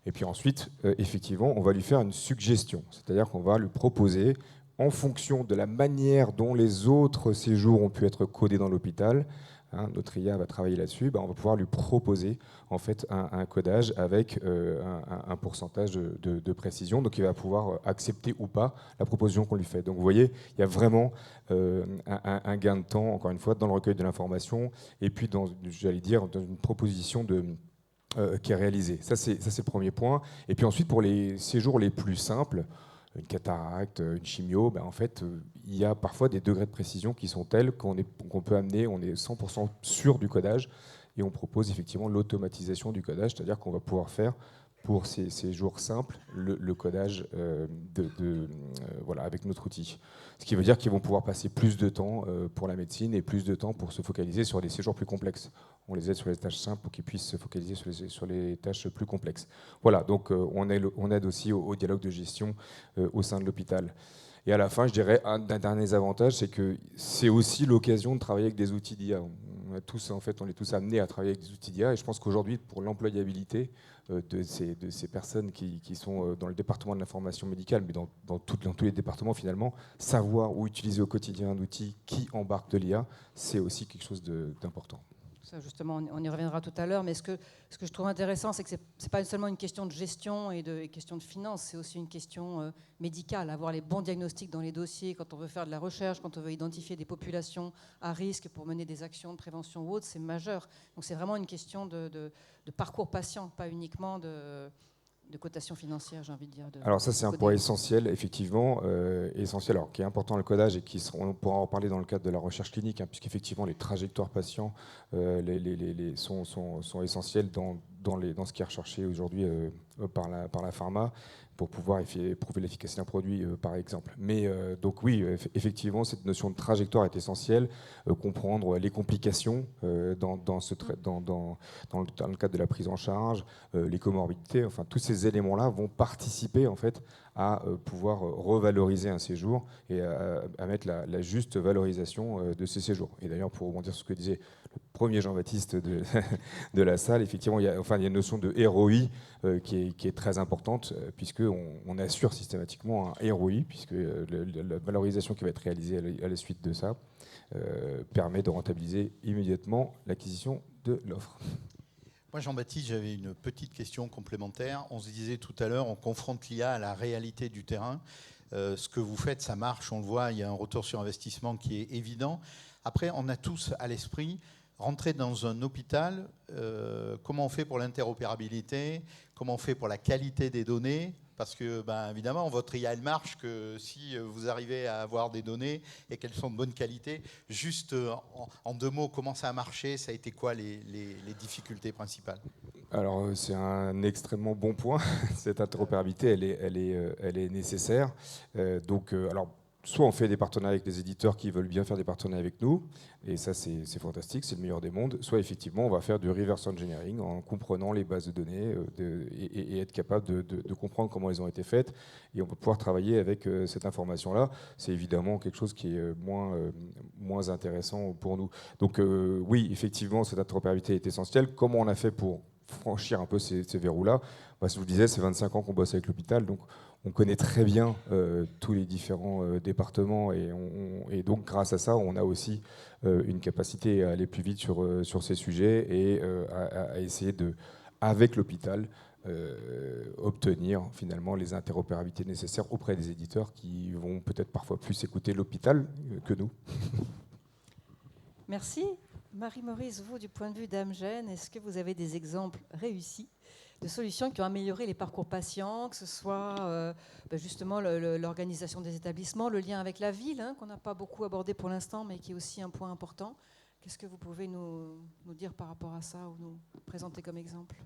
Et puis ensuite, effectivement, on va lui faire une suggestion, c'est-à-dire qu'on va lui proposer, en fonction de la manière dont les autres séjours ont pu être codés dans l'hôpital, notre IA va travailler là-dessus, on va pouvoir lui proposer en fait un codage avec un pourcentage de précision. Donc il va pouvoir accepter ou pas la proposition qu'on lui fait. Donc vous voyez, il y a vraiment un gain de temps, encore une fois, dans le recueil de l'information, et puis j'allais dire, dans une proposition qui est réalisée. Ça c'est le premier point. Et puis ensuite, pour les séjours les plus simples, une cataracte, une chimio, en fait, il y a parfois des degrés de précision qui sont tels qu'on peut amener, on est 100% sûr du codage, et on propose effectivement l'automatisation du codage, c'est-à-dire qu'on va pouvoir faire pour ces jours simples le codage voilà, avec notre outil. Ce qui veut dire qu'ils vont pouvoir passer plus de temps pour la médecine et plus de temps pour se focaliser sur des séjours plus complexes. on les aide sur les tâches simples pour qu'ils puissent se focaliser sur les tâches plus complexes. Voilà, donc on aide aussi au dialogue de gestion au sein de l'hôpital. Et à la fin, je dirais, un dernier avantage, c'est que c'est aussi l'occasion de travailler avec des outils d'IA. On est tous amenés à travailler avec des outils d'IA, et je pense qu'aujourd'hui, pour l'employabilité de ces personnes qui sont dans le département de l'information médicale, mais dans tous les départements finalement, savoir où utiliser au quotidien un outil qui embarque de l'IA, c'est aussi quelque chose d'important. Ça, justement, on y reviendra tout à l'heure, mais ce que je trouve intéressant, c'est que ce n'est pas seulement une question de gestion et question de finance, c'est aussi une question médicale. Avoir les bons diagnostics dans les dossiers quand on veut faire de la recherche, quand on veut identifier des populations à risque pour mener des actions de prévention ou autres, c'est majeur. Donc c'est vraiment une question de parcours patient, pas uniquement de cotation financière, j'ai envie de dire. Alors ça, c'est un point essentiel, effectivement, essentiel, alors, qui est important dans le codage et on pourra en parler dans le cadre de la recherche clinique, hein, puisqu'effectivement, les trajectoires patients sont essentielles dans ce qui est recherché aujourd'hui par la pharma, pour pouvoir prouver l'efficacité d'un produit, par exemple. Mais donc oui, effectivement, cette notion de trajectoire est essentielle, comprendre les complications dans le cadre de la prise en charge, les comorbidités, enfin tous ces éléments-là vont participer en fait à pouvoir revaloriser un séjour et à mettre la juste valorisation de ces séjours. Et d'ailleurs, pour rebondir sur ce que disait le premier Jean-Baptiste de la salle, effectivement, il y a une notion de ROI qui est très importante, puisqu'on assure systématiquement un ROI, puisque la valorisation qui va être réalisée à la suite de ça permet de rentabiliser immédiatement l'acquisition de l'offre. Moi, Jean-Baptiste, j'avais une petite question complémentaire. On se disait tout à l'heure, on confronte l'IA à la réalité du terrain. Ce que vous faites, ça marche, on le voit, il y a un retour sur investissement qui est évident. Après, on a tous à l'esprit, rentrer dans un hôpital, comment on fait pour l'interopérabilité, comment on fait pour la qualité des données, parce que, évidemment, votre IA, elle marche que si vous arrivez à avoir des données et qu'elles sont de bonne qualité. Juste en 2 mots, comment ça a marché? Ça a été quoi les difficultés principales? Alors, c'est un extrêmement bon point. Cette interopérabilité, elle est nécessaire. Alors, soit on fait des partenariats avec des éditeurs qui veulent bien faire des partenariats avec nous, et ça c'est fantastique, c'est le meilleur des mondes, soit effectivement on va faire du reverse engineering en comprenant les bases de données et être capable de comprendre comment elles ont été faites, et on va pouvoir travailler avec cette information-là. C'est évidemment quelque chose qui est moins intéressant pour nous. Donc oui, effectivement, cette interopérabilité est essentielle. Comment on a fait pour franchir un peu ces verrous-là? Je vous le disais, c'est 25 ans qu'on bosse avec l'hôpital, donc on connaît très bien tous les différents départements, et donc grâce à ça, on a aussi une capacité à aller plus vite sur ces sujets et à essayer avec l'hôpital, obtenir finalement les interopérabilités nécessaires auprès des éditeurs qui vont peut-être parfois plus écouter l'hôpital que nous. Merci. Marie-Maurice, vous, du point de vue d'Amgen, est-ce que vous avez des exemples réussis de solutions qui ont amélioré les parcours patients, que ce soit justement l'organisation des établissements, le lien avec la ville, qu'on n'a pas beaucoup abordé pour l'instant, mais qui est aussi un point important. Qu'est-ce que vous pouvez nous dire par rapport à ça ou nous présenter comme exemple?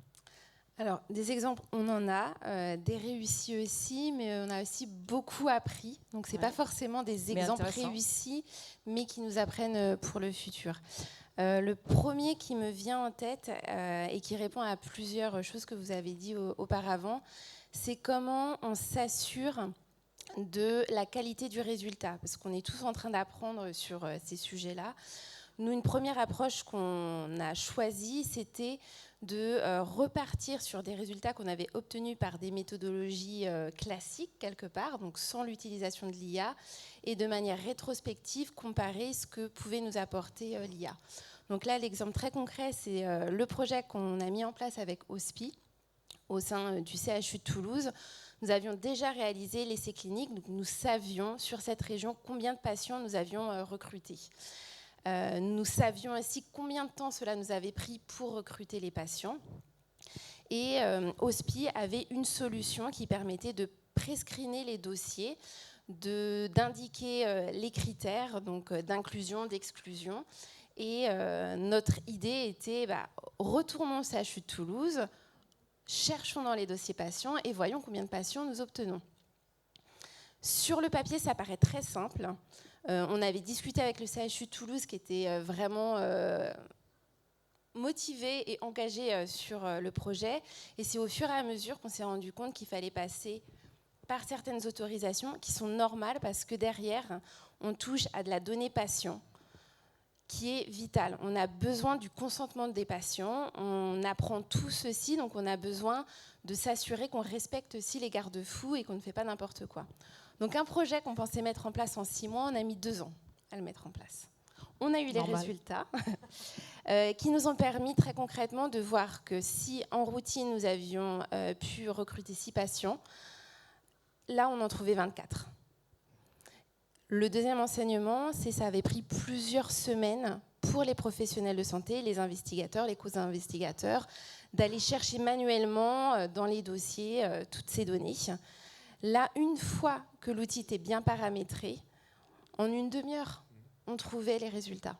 Alors, des exemples, on en a, des réussis aussi, mais on a aussi beaucoup appris. Donc, ce n'est pas forcément des exemples réussis, mais qui nous apprennent pour le futur. Le premier qui me vient en tête et qui répond à plusieurs choses que vous avez dit auparavant, c'est comment on s'assure de la qualité du résultat, parce qu'on est tous en train d'apprendre sur ces sujets-là. Nous, une première approche qu'on a choisie, c'était de repartir sur des résultats qu'on avait obtenus par des méthodologies classiques, quelque part, donc sans l'utilisation de l'IA, et de manière rétrospective, comparer ce que pouvait nous apporter l'IA. Donc là, l'exemple très concret, c'est le projet qu'on a mis en place avec OSPI, au sein du CHU de Toulouse. Nous avions déjà réalisé l'essai clinique, donc nous savions sur cette région combien de patients nous avions recrutés. Nous savions aussi combien de temps cela nous avait pris pour recruter les patients. Et OSPI avait une solution qui permettait de prescreener les dossiers, d'indiquer les critères donc d'inclusion, d'exclusion. Et notre idée était, retournons au CHU de Toulouse, cherchons dans les dossiers patients et voyons combien de patients nous obtenons. Sur le papier, ça paraît très simple. On avait discuté avec le CHU de Toulouse qui était vraiment motivés et engagés sur le projet. Et c'est au fur et à mesure qu'on s'est rendu compte qu'il fallait passer par certaines autorisations qui sont normales parce que derrière, on touche à de la donnée patient qui est vitale. On a besoin du consentement des patients, on apprend tout ceci, donc on a besoin de s'assurer qu'on respecte aussi les garde-fous et qu'on ne fait pas n'importe quoi. Donc un projet qu'on pensait mettre en place en 6 mois, on a mis 2 ans à le mettre en place. On a eu les résultats qui nous ont permis très concrètement de voir que si en routine nous avions pu recruter 6 patients, là on en trouvait 24. Le deuxième enseignement, c'est que ça avait pris plusieurs semaines pour les professionnels de santé, les investigateurs, les co-investigateurs, d'aller chercher manuellement dans les dossiers toutes ces données. Là, une fois que l'outil était bien paramétré, en une demi-heure, on trouvait les résultats.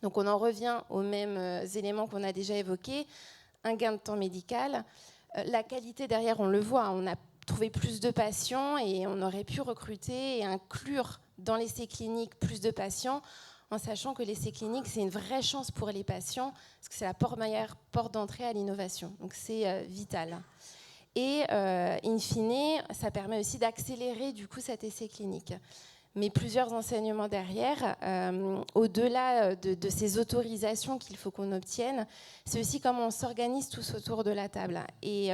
Donc on en revient aux mêmes éléments qu'on a déjà évoqués, un gain de temps médical. La qualité derrière, on le voit, on a trouvé plus de patients et on aurait pu recruter et inclure dans l'essai clinique plus de patients en sachant que l'essai clinique, c'est une vraie chance pour les patients parce que c'est la meilleure porte d'entrée à l'innovation. Donc c'est vital. Et in fine, ça permet aussi d'accélérer du coup cet essai clinique. Mais plusieurs enseignements derrière, au-delà de ces autorisations qu'il faut qu'on obtienne, c'est aussi comment on s'organise tous autour de la table. Et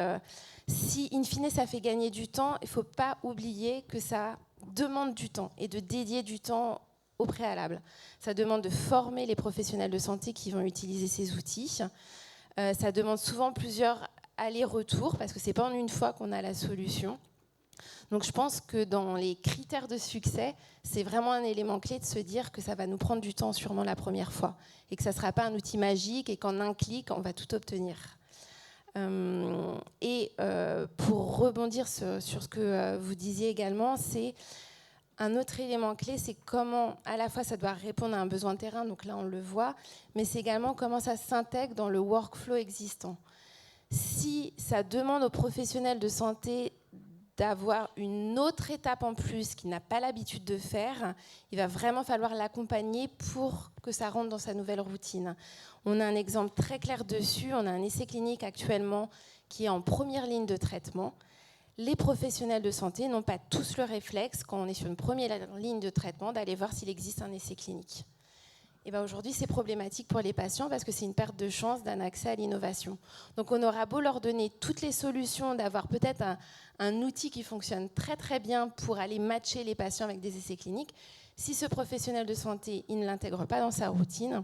si, in fine, ça fait gagner du temps, il ne faut pas oublier que ça demande du temps et de dédier du temps au préalable. Ça demande de former les professionnels de santé qui vont utiliser ces outils. Ça demande souvent plusieurs allers-retours parce que ce n'est pas en une fois qu'on a la solution. Donc je pense que dans les critères de succès, c'est vraiment un élément clé de se dire que ça va nous prendre du temps sûrement la première fois et que ça ne sera pas un outil magique et qu'en un clic, on va tout obtenir. Pour rebondir sur ce que vous disiez également, c'est un autre élément clé, c'est comment à la fois ça doit répondre à un besoin de terrain, donc là on le voit, mais c'est également comment ça s'intègre dans le workflow existant. Si ça demande aux professionnels de santé d'avoir une autre étape en plus qu'il n'a pas l'habitude de faire, il va vraiment falloir l'accompagner pour que ça rentre dans sa nouvelle routine. On a un exemple très clair dessus, on a un essai clinique actuellement qui est en première ligne de traitement. Les professionnels de santé n'ont pas tous le réflexe, quand on est sur une première ligne de traitement, d'aller voir s'il existe un essai clinique. Et bien aujourd'hui, c'est problématique pour les patients parce que c'est une perte de chance d'un accès à l'innovation. Donc on aura beau leur donner toutes les solutions, d'avoir peut-être un outil qui fonctionne très très bien pour aller matcher les patients avec des essais cliniques. Si ce professionnel de santé il ne l'intègre pas dans sa routine,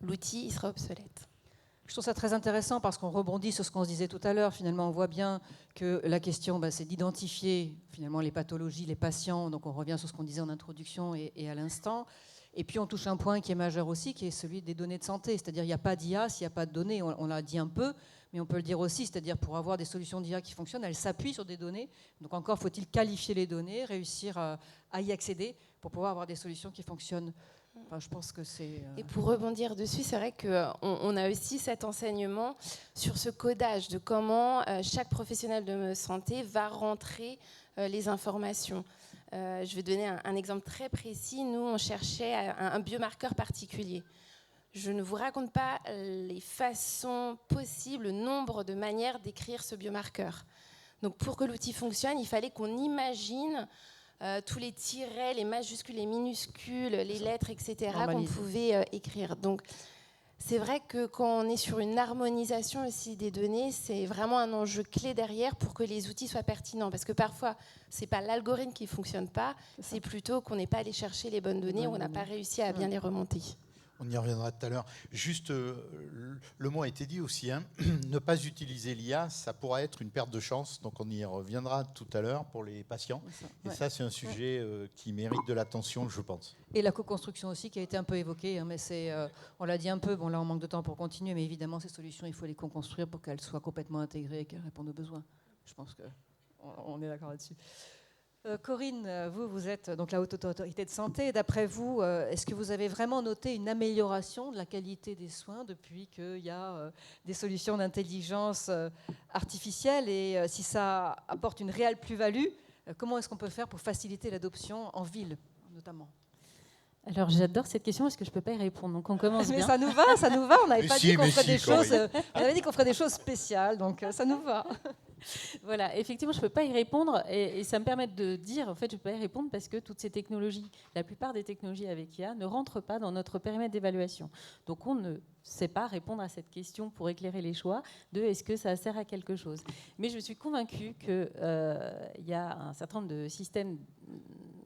l'outil il sera obsolète. Je trouve ça très intéressant parce qu'on rebondit sur ce qu'on se disait tout à l'heure. Finalement, on voit bien que la question, c'est d'identifier finalement les pathologies, les patients. Donc on revient sur ce qu'on disait en introduction et à l'instant. Et puis on touche un point qui est majeur aussi, qui est celui des données de santé. C'est-à-dire qu'il n'y a pas d'IA s'il n'y a pas de données. On l'a dit un peu, mais on peut le dire aussi. C'est-à-dire pour avoir des solutions d'IA qui fonctionnent, elles s'appuient sur des données. Donc encore faut-il qualifier les données, réussir à y accéder pour pouvoir avoir des solutions qui fonctionnent. Enfin, je pense que c'est... Et pour rebondir dessus, c'est vrai qu'on a aussi cet enseignement sur ce codage de comment chaque professionnel de santé va rentrer les informations. Je vais donner un exemple très précis. Nous, on cherchait un biomarqueur particulier. Je ne vous raconte pas les façons possibles, le nombre de manières d'écrire ce biomarqueur. Donc, pour que l'outil fonctionne, il fallait qu'on imagine tous les tirets, les majuscules, les minuscules, les lettres, etc. qu'on pouvait écrire. Donc, c'est vrai que quand on est sur une harmonisation aussi des données, c'est vraiment un enjeu clé derrière pour que les outils soient pertinents. Parce que parfois, ce n'est pas l'algorithme qui ne fonctionne pas, c'est plutôt qu'on n'est pas allé chercher les bonnes données ou on n'a pas réussi à bien les remonter. On y reviendra tout à l'heure. Juste, le mot a été dit aussi, hein, ne pas utiliser l'IA, ça pourra être une perte de chance. Donc on y reviendra tout à l'heure pour les patients. Et ça, c'est un sujet qui mérite de l'attention, je pense. Et la co-construction aussi, qui a été un peu évoquée. Hein, mais on l'a dit un peu, bon là on manque de temps pour continuer, mais évidemment ces solutions, il faut les co-construire pour qu'elles soient complètement intégrées et qu'elles répondent aux besoins. Je pense qu'on est d'accord là-dessus. Corinne, vous êtes donc la Haute Autorité de Santé. D'après vous, est-ce que vous avez vraiment noté une amélioration de la qualité des soins depuis qu'il y a des solutions d'intelligence artificielle et si ça apporte une réelle plus-value, comment est-ce qu'on peut faire pour faciliter l'adoption en ville, notamment ? Alors j'adore cette question parce que je ne peux pas y répondre, donc on commence Mais bien. ça nous va. On n'avait pas dit qu'on ferait des choses. Corinne. On avait dit qu'on ferait des choses spéciales, donc ça nous va. Voilà, effectivement, je ne peux pas y répondre et ça me permet de dire, en fait, je ne peux pas y répondre parce que toutes ces technologies, la plupart des technologies avec IA ne rentrent pas dans notre périmètre d'évaluation. Donc on ne sait pas répondre à cette question pour éclairer les choix de est-ce que ça sert à quelque chose. Mais je suis convaincue qu'il y a un certain nombre de systèmes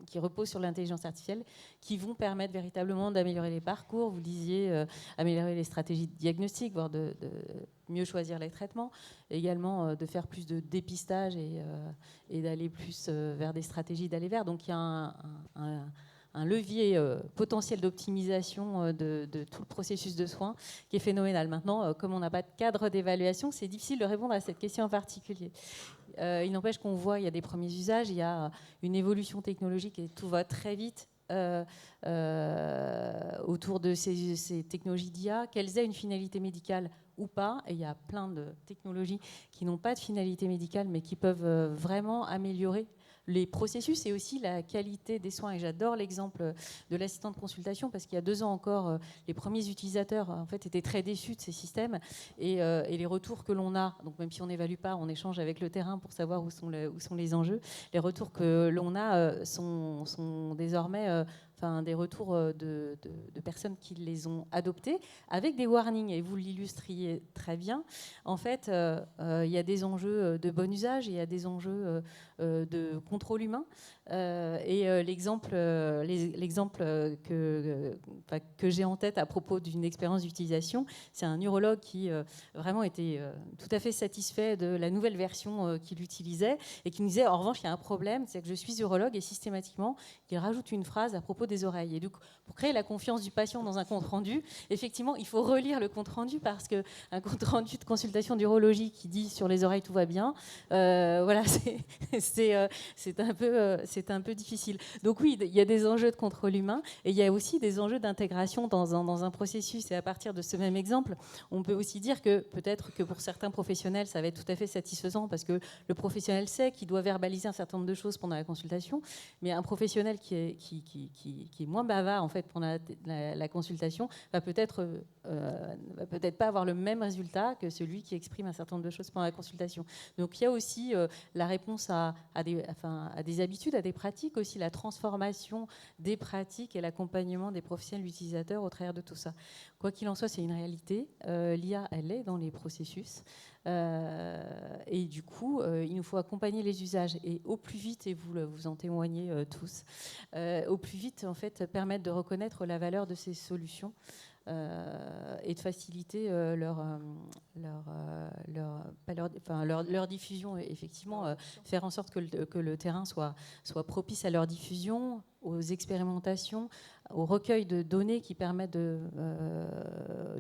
qui reposent sur l'intelligence artificielle, qui vont permettre véritablement d'améliorer les parcours. Vous disiez améliorer les stratégies de diagnostic, voire de mieux choisir les traitements, également de faire plus de dépistage et d'aller plus vers des stratégies d'aller vers. Donc il y a un levier potentiel d'optimisation de tout le processus de soins qui est phénoménal. Maintenant, comme on n'a pas de cadre d'évaluation, c'est difficile de répondre à cette question en particulier. Il n'empêche qu'on voit, il y a des premiers usages, il y a une évolution technologique et tout va très vite autour de ces technologies d'IA, qu'elles aient une finalité médicale ou pas. Et il y a plein de technologies qui n'ont pas de finalité médicale, mais qui peuvent vraiment améliorer les processus et aussi la qualité des soins. Et j'adore l'exemple de l'assistant de consultation parce qu'il y a 2 ans encore, les premiers utilisateurs en fait, étaient très déçus de ces systèmes et les retours que l'on a, donc même si on n'évalue pas, on échange avec le terrain pour savoir où sont les enjeux, les retours que l'on a sont désormais des retours de personnes qui les ont adoptés avec des warnings, et vous l'illustriez très bien. En fait, il y a des enjeux de bon usage, il y a des enjeux de contrôle humain. L'exemple que j'ai en tête à propos d'une expérience d'utilisation, c'est un neurologue qui vraiment était tout à fait satisfait de la nouvelle version qu'il utilisait et qui nous disait, en revanche, il y a un problème, c'est que je suis urologue et systématiquement, il rajoute une phrase à propos des oreilles. Et donc, pour créer la confiance du patient dans un compte-rendu, effectivement, il faut relire le compte-rendu parce qu'un compte-rendu de consultation d'urologie qui dit sur les oreilles tout va bien, voilà, c'est un peu difficile. Donc oui, il y a des enjeux de contrôle humain et il y a aussi des enjeux d'intégration dans un processus. Et à partir de ce même exemple, on peut aussi dire que peut-être que pour certains professionnels, ça va être tout à fait satisfaisant parce que le professionnel sait qu'il doit verbaliser un certain nombre de choses pendant la consultation, mais un professionnel qui est moins bavard en fait pendant la consultation va peut-être pas avoir le même résultat que celui qui exprime un certain nombre de choses pendant la consultation. Donc il y a aussi la réponse à des habitudes, à des pratiques, aussi la transformation des pratiques et l'accompagnement des professionnels utilisateurs au travers de tout ça. Quoi qu'il en soit, c'est une réalité. L'IA, elle est dans les processus. Et du coup, il nous faut accompagner les usages et au plus vite, et vous en témoignez tous, au plus vite, en fait, permettre de reconnaître la valeur de ces solutions. Et de faciliter leur diffusion, effectivement, faire en sorte que le terrain soit propice à leur diffusion, aux expérimentations, au recueil de données qui permettent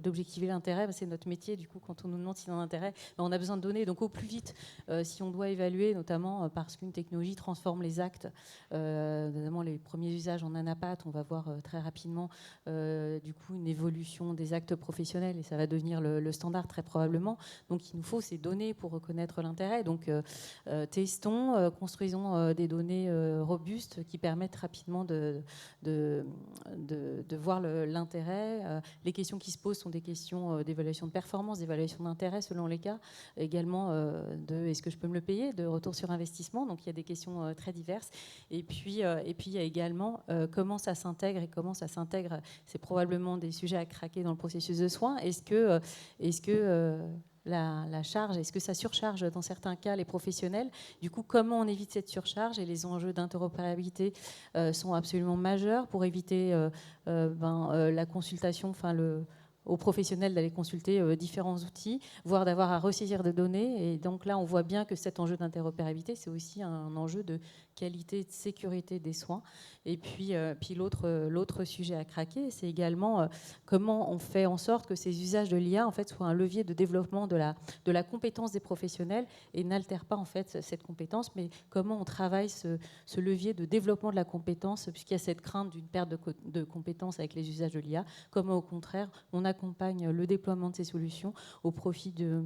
d'objectiver l'intérêt. C'est notre métier, du coup, quand on nous demande s'il y a un intérêt, on a besoin de données. Donc au plus vite, si on doit évaluer, notamment parce qu'une technologie transforme les actes, notamment les premiers usages en anapath, on va voir très rapidement du coup une évolution des actes professionnels et ça va devenir le standard très probablement. Donc il nous faut ces données pour reconnaître l'intérêt. Donc testons, construisons des données robustes qui permettent rapidement de voir l'intérêt. Les questions qui se posent sont des questions d'évaluation de performance, d'évaluation d'intérêt selon les cas, également de est-ce que je peux me le payer, de retour sur investissement. Donc il y a des questions très diverses. Et puis il y a également comment ça s'intègre et comment ça s'intègre. C'est probablement des sujets à craquer dans le processus de soins. Est-ce que la charge, est-ce que ça surcharge dans certains cas les professionnels? Du coup, comment on évite cette surcharge? Et les enjeux d'interopérabilité sont absolument majeurs pour éviter la consultation, aux professionnels d'aller consulter différents outils, voire d'avoir à ressaisir des données. Et donc là, on voit bien que cet enjeu d'interopérabilité, c'est aussi un enjeu de qualité et de sécurité des soins. Et puis l'autre sujet à craquer, c'est également comment on fait en sorte que ces usages de l'IA en fait, soient un levier de développement de la compétence des professionnels et n'altèrent pas en fait, cette compétence, mais comment on travaille ce levier de développement de la compétence, puisqu'il y a cette crainte d'une perte de compétences avec les usages de l'IA, comment au contraire on accompagne le déploiement de ces solutions au profit du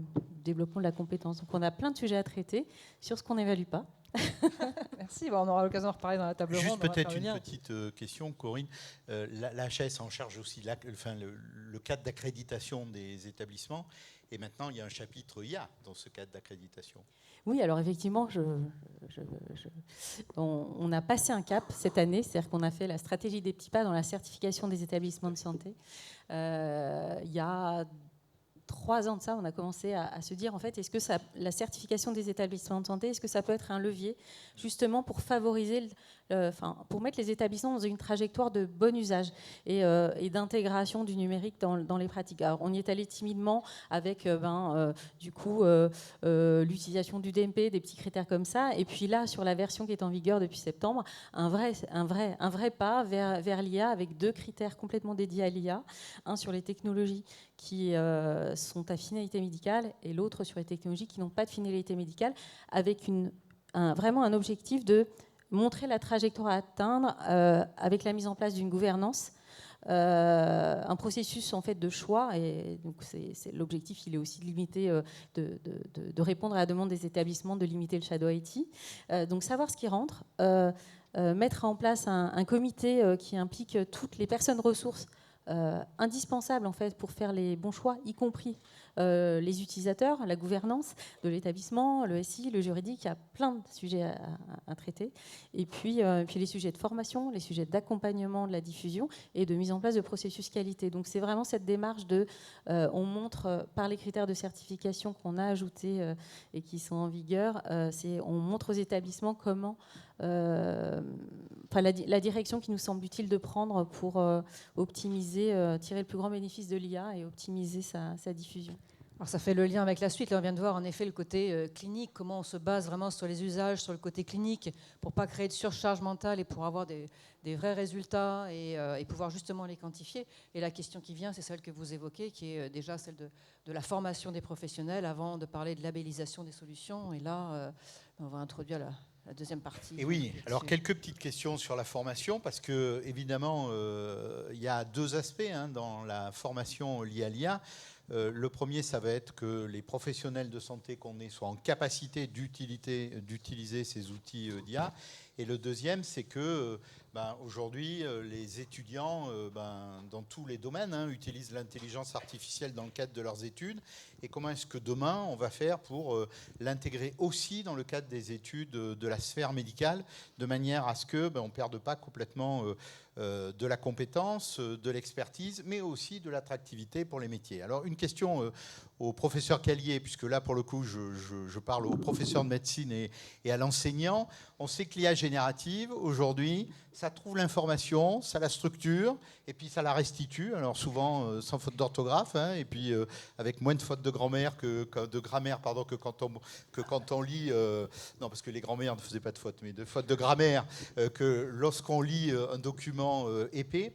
développement de la compétence. Donc on a plein de sujets à traiter sur ce qu'on n'évalue pas Merci. Bon, on aura l'occasion de reparler dans la table ronde. Juste on va peut-être faire le une lien. petite question, Corinne. L'HS en charge aussi le cadre d'accréditation des établissements. Et maintenant, il y a un chapitre IA dans ce cadre d'accréditation. Oui, alors effectivement, on a passé un cap cette année, c'est-à-dire qu'on a fait la stratégie des petits pas dans la certification des établissements de santé. Il y a 3 ans de ça, on a commencé à se dire, en fait, est-ce que la certification des établissements de santé, est-ce que ça peut être un levier justement pour favoriser, pour mettre les établissements dans une trajectoire de bon usage et d'intégration du numérique dans les pratiques. Alors, on y est allé timidement avec du coup l'utilisation du DMP, des petits critères comme ça. Et puis là, sur la version qui est en vigueur depuis septembre, un vrai pas vers l'IA avec 2 critères complètement dédiés à l'IA. Un sur les technologies qui sont à finalité médicale et l'autre sur les technologies qui n'ont pas de finalité médicale, avec vraiment un objectif de montrer la trajectoire à atteindre avec la mise en place d'une gouvernance, un processus en fait de choix. Et donc l'objectif, il est aussi de limiter, de répondre à la demande des établissements, de limiter le shadow IT. Donc savoir ce qui rentre, mettre en place un comité qui implique toutes les personnes ressources indispensable en fait pour faire les bons choix, y compris les utilisateurs, la gouvernance de l'établissement, le SI, le juridique. Il y a plein de sujets à traiter. Et puis les sujets de formation, les sujets d'accompagnement de la diffusion et de mise en place de processus qualité. Donc c'est vraiment cette démarche on montre par les critères de certification qu'on a ajoutés et qui sont en vigueur, on montre aux établissements comment la direction qui nous semble utile de prendre pour optimiser, tirer le plus grand bénéfice de l'IA et optimiser sa diffusion. Alors ça fait le lien avec la suite. Là, on vient de voir en effet le côté clinique, comment on se base vraiment sur les usages, sur le côté clinique, pour ne pas créer de surcharge mentale et pour avoir des vrais résultats et pouvoir justement les quantifier. Et la question qui vient, c'est celle que vous évoquez, qui est déjà celle de la formation des professionnels avant de parler de labellisation des solutions. Et là, on va introduire la deuxième partie. Et oui, alors quelques petites questions sur la formation, parce que évidemment, il y a 2 aspects dans la formation liée à l'IA. Le premier, ça va être que les professionnels de santé qu'on est soient en capacité d'utiliser ces outils d'IA. Et le deuxième, c'est que aujourd'hui, les étudiants, dans tous les domaines, utilisent l'intelligence artificielle dans le cadre de leurs études. Et comment est-ce que demain, on va faire pour l'intégrer aussi dans le cadre des études de la sphère médicale, de manière à ce qu'on ne perde pas complètement de la compétence, de l'expertise, mais aussi de l'attractivité pour les métiers. Alors, une question au professeur Callier, puisque là, pour le coup, je parle au professeur de médecine et à l'enseignant. On sait que l'IA générative, aujourd'hui, ça trouve l'information, ça la structure, et puis ça la restitue, alors souvent sans faute d'orthographe, et puis avec moins de fautes de grammaire que quand on lit, non, parce que les grands-mères ne faisaient pas de fautes, mais de fautes de grammaire, que lorsqu'on lit un document épais.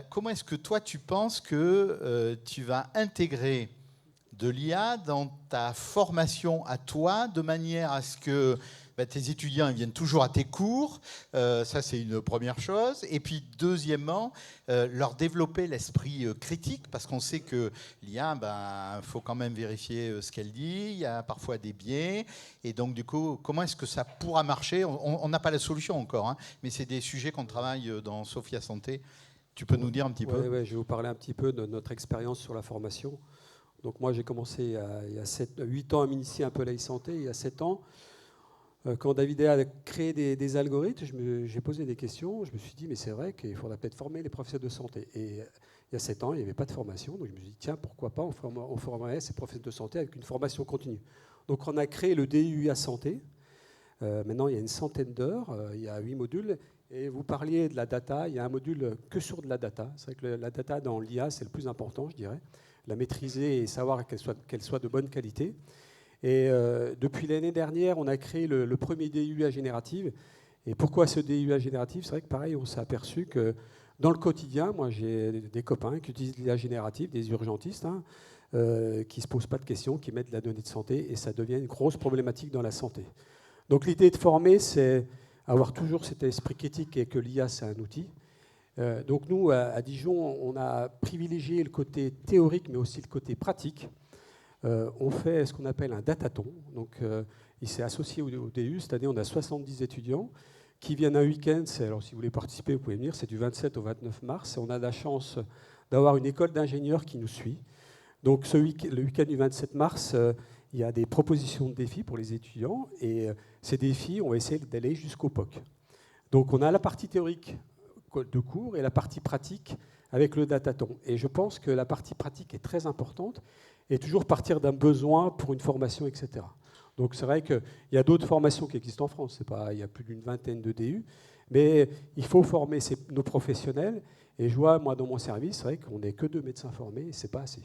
Comment est-ce que toi, tu penses que tu vas intégrer de l'IA dans ta formation à toi, de manière à ce que tes étudiants ils viennent toujours à tes cours, ça c'est une première chose. Et puis deuxièmement, leur développer l'esprit critique, parce qu'on sait que l'IA, faut quand même vérifier ce qu'elle dit, il y a parfois des biais, et donc du coup, comment est-ce que ça pourra marcher? On n'a pas la solution encore, mais c'est des sujets qu'on travaille dans Sophia Santé. Tu peux nous dire un petit peu? Oui, je vais vous parler un petit peu de notre expérience sur la formation. Donc moi j'ai commencé il y a 8 ans à m'initier un peu à la e-santé, il y a 7 ans. Quand David a créé des algorithmes, j'ai posé des questions. Je me suis dit, mais c'est vrai qu'il faudrait peut-être former les professeurs de santé. Et il y a 7 ans, il n'y avait pas de formation. Donc je me suis dit, tiens, pourquoi pas, on formerait ces professeurs de santé avec une formation continue. Donc on a créé le DUA Santé. Maintenant, il y a une centaine d'heures, il y a 8 modules. Et vous parliez de la data, il y a un module que sur de la data. C'est vrai que la data dans l'IA, c'est le plus important, je dirais. La maîtriser et savoir qu'elle soit de bonne qualité. Et depuis l'année dernière, on a créé le premier DUA générative. Et pourquoi ce DUA générative? C'est vrai que pareil, on s'est aperçu que dans le quotidien, moi j'ai des copains qui utilisent l'IA générative, des urgentistes, qui ne se posent pas de questions, qui mettent de la donnée de santé, et ça devient une grosse problématique dans la santé. Donc l'idée de former, c'est avoir toujours cet esprit critique et que l'IA, c'est un outil. Donc nous, à Dijon, on a privilégié le côté théorique, mais aussi le côté pratique. on fait ce qu'on appelle un datathon. Donc, il s'est associé au DU. Cette année, on a 70 étudiants qui viennent un week-end. Alors, si vous voulez participer, vous pouvez venir. C'est du 27 au 29 mars. Et on a la chance d'avoir une école d'ingénieurs qui nous suit. Donc, le week-end du 27 mars, il y a des propositions de défis pour les étudiants. Et ces défis, on va essayer d'aller jusqu'au POC. Donc, on a la partie théorique de cours et la partie pratique avec le datathon. Et je pense que la partie pratique est très importante et toujours partir d'un besoin pour une formation, etc. Donc c'est vrai qu'il y a d'autres formations qui existent en France. Il y a plus d'une vingtaine de DU, mais il faut former nos professionnels. Et je vois, moi, dans mon service, c'est vrai qu'on n'est que 2 médecins formés et ce n'est pas assez.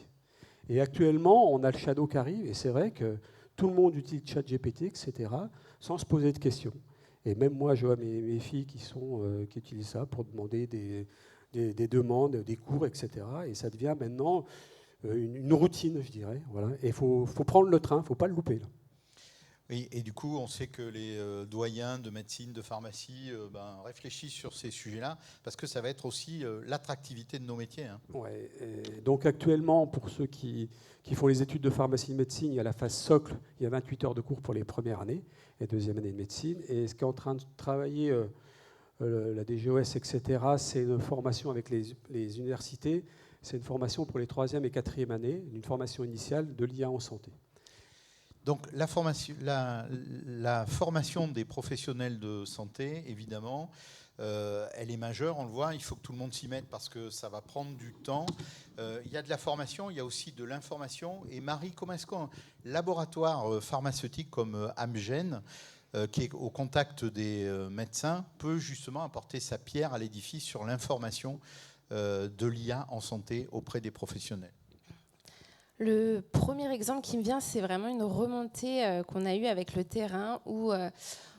Et actuellement, on a le Shadow qui arrive et c'est vrai que tout le monde utilise ChatGPT, etc., sans se poser de questions. Et même moi, je vois mes filles qui utilisent ça pour demander des demandes, des cours, etc. Et ça devient maintenant une routine, je dirais. Voilà. Et il faut prendre le train, il ne faut pas le louper. Là. Oui, et du coup, on sait que les doyens de médecine, de pharmacie réfléchissent sur ces sujets-là, parce que ça va être aussi l'attractivité de nos métiers. Hein. Ouais, donc actuellement, pour ceux qui font les études de pharmacie et de médecine, il y a la phase socle, il y a 28 heures de cours pour les premières années et deuxième année de médecine. Et ce qu'est en train de travailler la DGOS, etc., c'est une formation avec les universités. C'est une formation pour les troisième et quatrième années, une formation initiale de l'IA en santé. Donc la formation des professionnels de santé, évidemment, elle est majeure, on le voit, il faut que tout le monde s'y mette parce que ça va prendre du temps. Il y a de la formation, il y a aussi de l'information. Et Marie, comment est-ce qu'un laboratoire pharmaceutique comme Amgen, qui est au contact des médecins, peut justement apporter sa pierre à l'édifice sur l'information de l'IA en santé auprès des professionnels? Le premier exemple qui me vient, c'est vraiment une remontée qu'on a eue avec le terrain où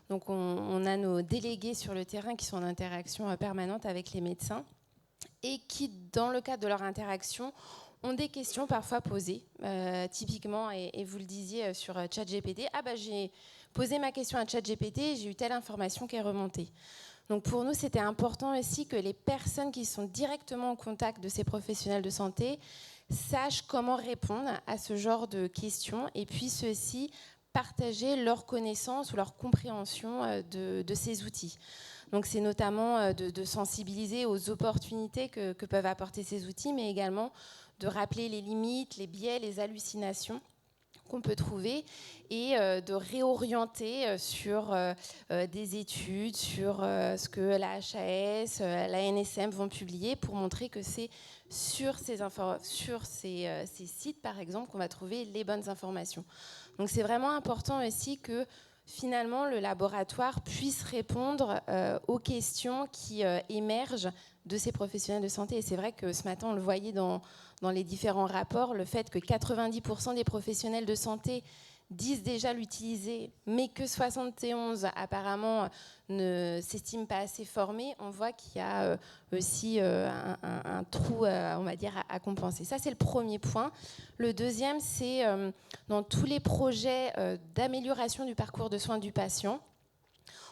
donc on a nos délégués sur le terrain qui sont en interaction permanente avec les médecins et qui, dans le cadre de leur interaction, ont des questions parfois posées. Typiquement, et vous le disiez sur ChatGPT, j'ai posé ma question à ChatGPT et j'ai eu telle information qui est remontée. Donc pour nous, c'était important aussi que les personnes qui sont directement en contact de ces professionnels de santé sachent comment répondre à ce genre de questions et puissent aussi partager leur connaissance ou leur compréhension de ces outils. Donc c'est notamment de sensibiliser aux opportunités que peuvent apporter ces outils, mais également de rappeler les limites, les biais, les hallucinations qu'on peut trouver et de réorienter sur des études, sur ce que la HAS, la NSM vont publier pour montrer que c'est sur ces sites, par exemple, qu'on va trouver les bonnes informations. Donc c'est vraiment important aussi que finalement le laboratoire puisse répondre aux questions qui émergent de ces professionnels de santé. Et c'est vrai que ce matin, on le voyait dans les différents rapports, le fait que 90% des professionnels de santé disent déjà l'utiliser, mais que 71 apparemment ne s'estiment pas assez formés, on voit qu'il y a aussi un trou, on va dire, à compenser. Ça, c'est le premier point. Le deuxième, c'est dans tous les projets d'amélioration du parcours de soins du patient,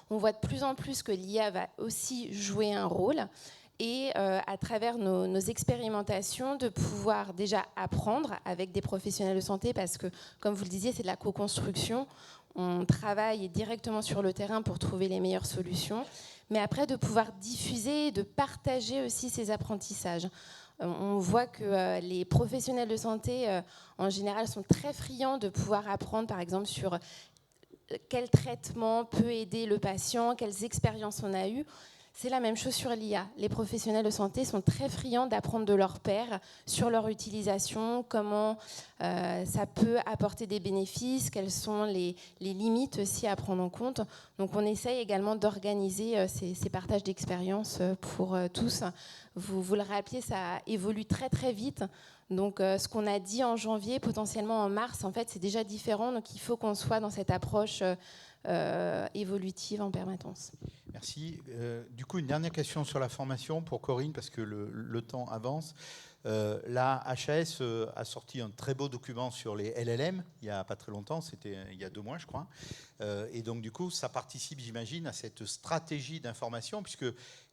on voit de plus en plus que l'IA va aussi jouer un rôle. Et à travers nos expérimentations, de pouvoir déjà apprendre avec des professionnels de santé, parce que, comme vous le disiez, c'est de la co-construction. On travaille directement sur le terrain pour trouver les meilleures solutions, mais après de pouvoir diffuser et de partager aussi ces apprentissages. On voit que les professionnels de santé, en général, sont très friands de pouvoir apprendre, par exemple, sur quel traitement peut aider le patient, quelles expériences on a eues. C'est la même chose sur l'IA. Les professionnels de santé sont très friands d'apprendre de leurs pairs sur leur utilisation, comment ça peut apporter des bénéfices, quelles sont les limites aussi à prendre en compte. Donc on essaye également d'organiser ces partages d'expériences pour tous. Vous le rappeliez, ça évolue très très vite. Donc ce qu'on a dit en janvier, potentiellement en mars, en fait, c'est déjà différent. Donc il faut qu'on soit dans cette approche évolutive en permanence. Merci. Du coup, une dernière question sur la formation pour Corinne, parce que le temps avance. La HAS a sorti un très beau document sur les LLM il n'y a pas très longtemps, c'était il y a 2 mois je crois. Et donc du coup ça participe j'imagine à cette stratégie d'information puisque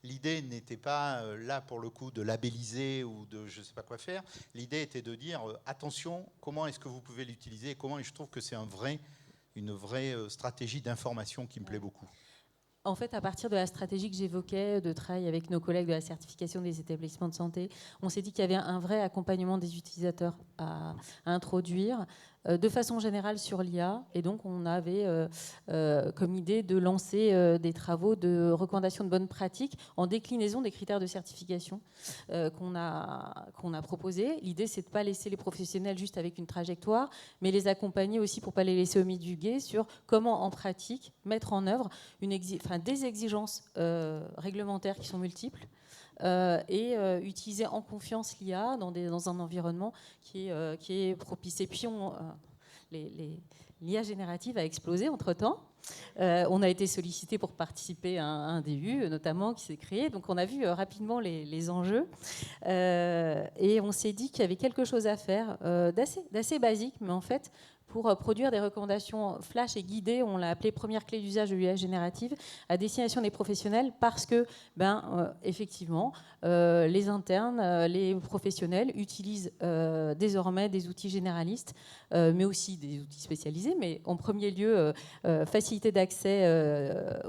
l'idée n'était pas là pour le coup de labelliser ou de je ne sais pas quoi faire. L'idée était de dire attention, comment est-ce que vous pouvez l'utiliser et comment, et je trouve que c'est une vraie stratégie d'information qui me plaît beaucoup. En fait, à partir de la stratégie que j'évoquais, de travail avec nos collègues de la certification des établissements de santé, on s'est dit qu'il y avait un vrai accompagnement des utilisateurs à introduire de façon générale sur l'IA. Et donc, on avait comme idée de lancer des travaux de recommandation de bonnes pratiques en déclinaison des critères de certification qu'on a proposés. L'idée, c'est de ne pas laisser les professionnels juste avec une trajectoire, mais les accompagner aussi pour ne pas les laisser au milieu du gué sur comment, en pratique, mettre en œuvre des exigences réglementaires qui sont multiples et utiliser en confiance l'IA dans un environnement qui est propice. Et puis, l'IA générative a explosé entre-temps. On a été sollicité pour participer à un DU, notamment, qui s'est créé. Donc, on a vu rapidement les enjeux. Et on s'est dit qu'il y avait quelque chose à faire d'assez basique, mais en fait, pour produire des recommandations flash et guidées, on l'a appelé première clé d'usage de l'IA générative, à destination des professionnels, parce que, effectivement, les internes, les professionnels utilisent désormais des outils généralistes, mais aussi des outils spécialisés, mais en premier lieu, facilité d'accès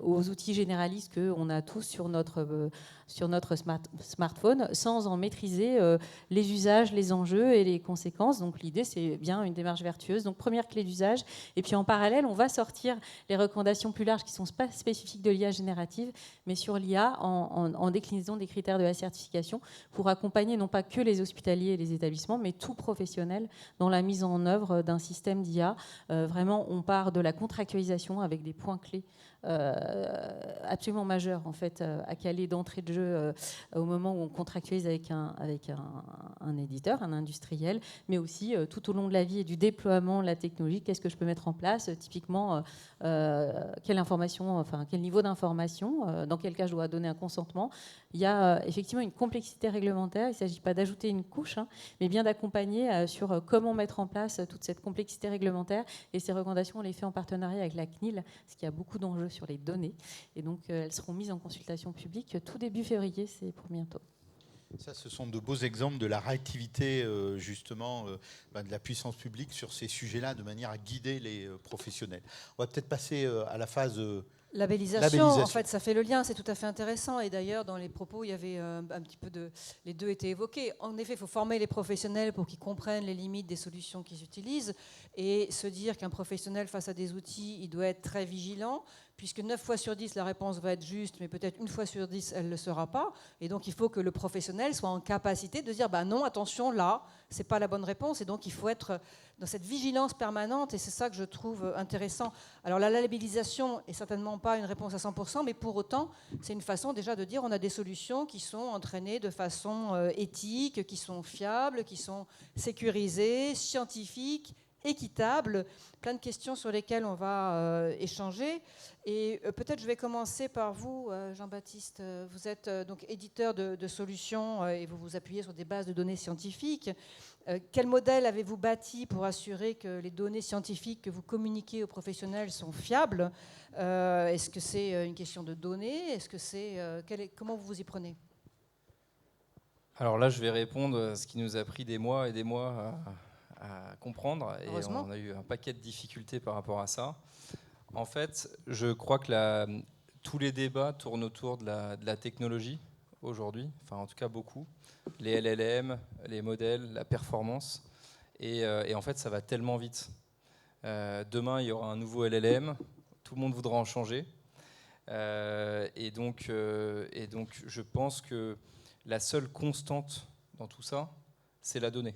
aux outils généralistes qu'on a tous sur notre smartphone, sans en maîtriser les usages, les enjeux et les conséquences. Donc l'idée, c'est bien une démarche vertueuse. Donc première clé d'usage. Et puis en parallèle, on va sortir les recommandations plus larges qui ne sont pas spécifiques de l'IA générative, mais sur l'IA en déclinaison des critères de la certification pour accompagner non pas que les hospitaliers et les établissements, mais tout professionnel dans la mise en œuvre d'un système d'IA. Vraiment, on part de la contractualisation avec des points clés absolument majeur en fait à caler d'entrée de jeu au moment où on contractualise avec un éditeur, un industriel, mais aussi tout au long de la vie et du déploiement de la technologie. Qu'est-ce que je peux mettre en place? Typiquement, quelle niveau d'information, dans quel cas je dois donner un consentement. Il y a effectivement une complexité réglementaire. Il ne s'agit pas d'ajouter une couche, mais bien d'accompagner sur comment mettre en place toute cette complexité réglementaire. Et ces recommandations, on les fait en partenariat avec la CNIL, parce qu'il y a beaucoup d'enjeux sur les données. Et donc, elles seront mises en consultation publique tout début février, c'est pour bientôt. Ça, ce sont de beaux exemples de la réactivité, justement, de la puissance publique sur ces sujets-là, de manière à guider les professionnels. On va peut-être passer à la phase... Labellisation, en fait, ça fait le lien, c'est tout à fait intéressant. Et d'ailleurs, dans les propos, il y avait un petit peu les deux étaient évoqués. En effet, il faut former les professionnels pour qu'ils comprennent les limites des solutions qu'ils utilisent et se dire qu'un professionnel face à des outils, il doit être très vigilant, puisque 9 fois sur 10, la réponse va être juste, mais peut-être 1 fois sur 10, elle ne le sera pas. Et donc, il faut que le professionnel soit en capacité de dire non, attention, là, ce n'est pas la bonne réponse. Et donc, il faut être dans cette vigilance permanente, et c'est ça que je trouve intéressant. Alors, la labellisation n'est certainement pas une réponse à 100%, mais pour autant, c'est une façon déjà de dire on a des solutions qui sont entraînées de façon éthique, qui sont fiables, qui sont sécurisées, scientifiques, équitables. Plein de questions sur lesquelles on va échanger. Et peut-être je vais commencer par vous, Jean-Baptiste. Vous êtes donc éditeur de solutions et vous vous appuyez sur des bases de données scientifiques. Quel modèle avez-vous bâti pour assurer que les données scientifiques que vous communiquez aux professionnels sont fiables? Est-ce que c'est une question de données? Est-ce que comment vous vous y prenez? Alors là, je vais répondre à ce qui nous a pris des mois et des mois à comprendre. Et on a eu un paquet de difficultés par rapport à ça. En fait, je crois que tous les débats tournent autour de la technologie aujourd'hui, enfin en tout cas beaucoup. Les LLM, les modèles, la performance. Et en fait, ça va tellement vite. Demain, il y aura un nouveau LLM, tout le monde voudra en changer. Et donc, je pense que la seule constante dans tout ça, c'est la donnée.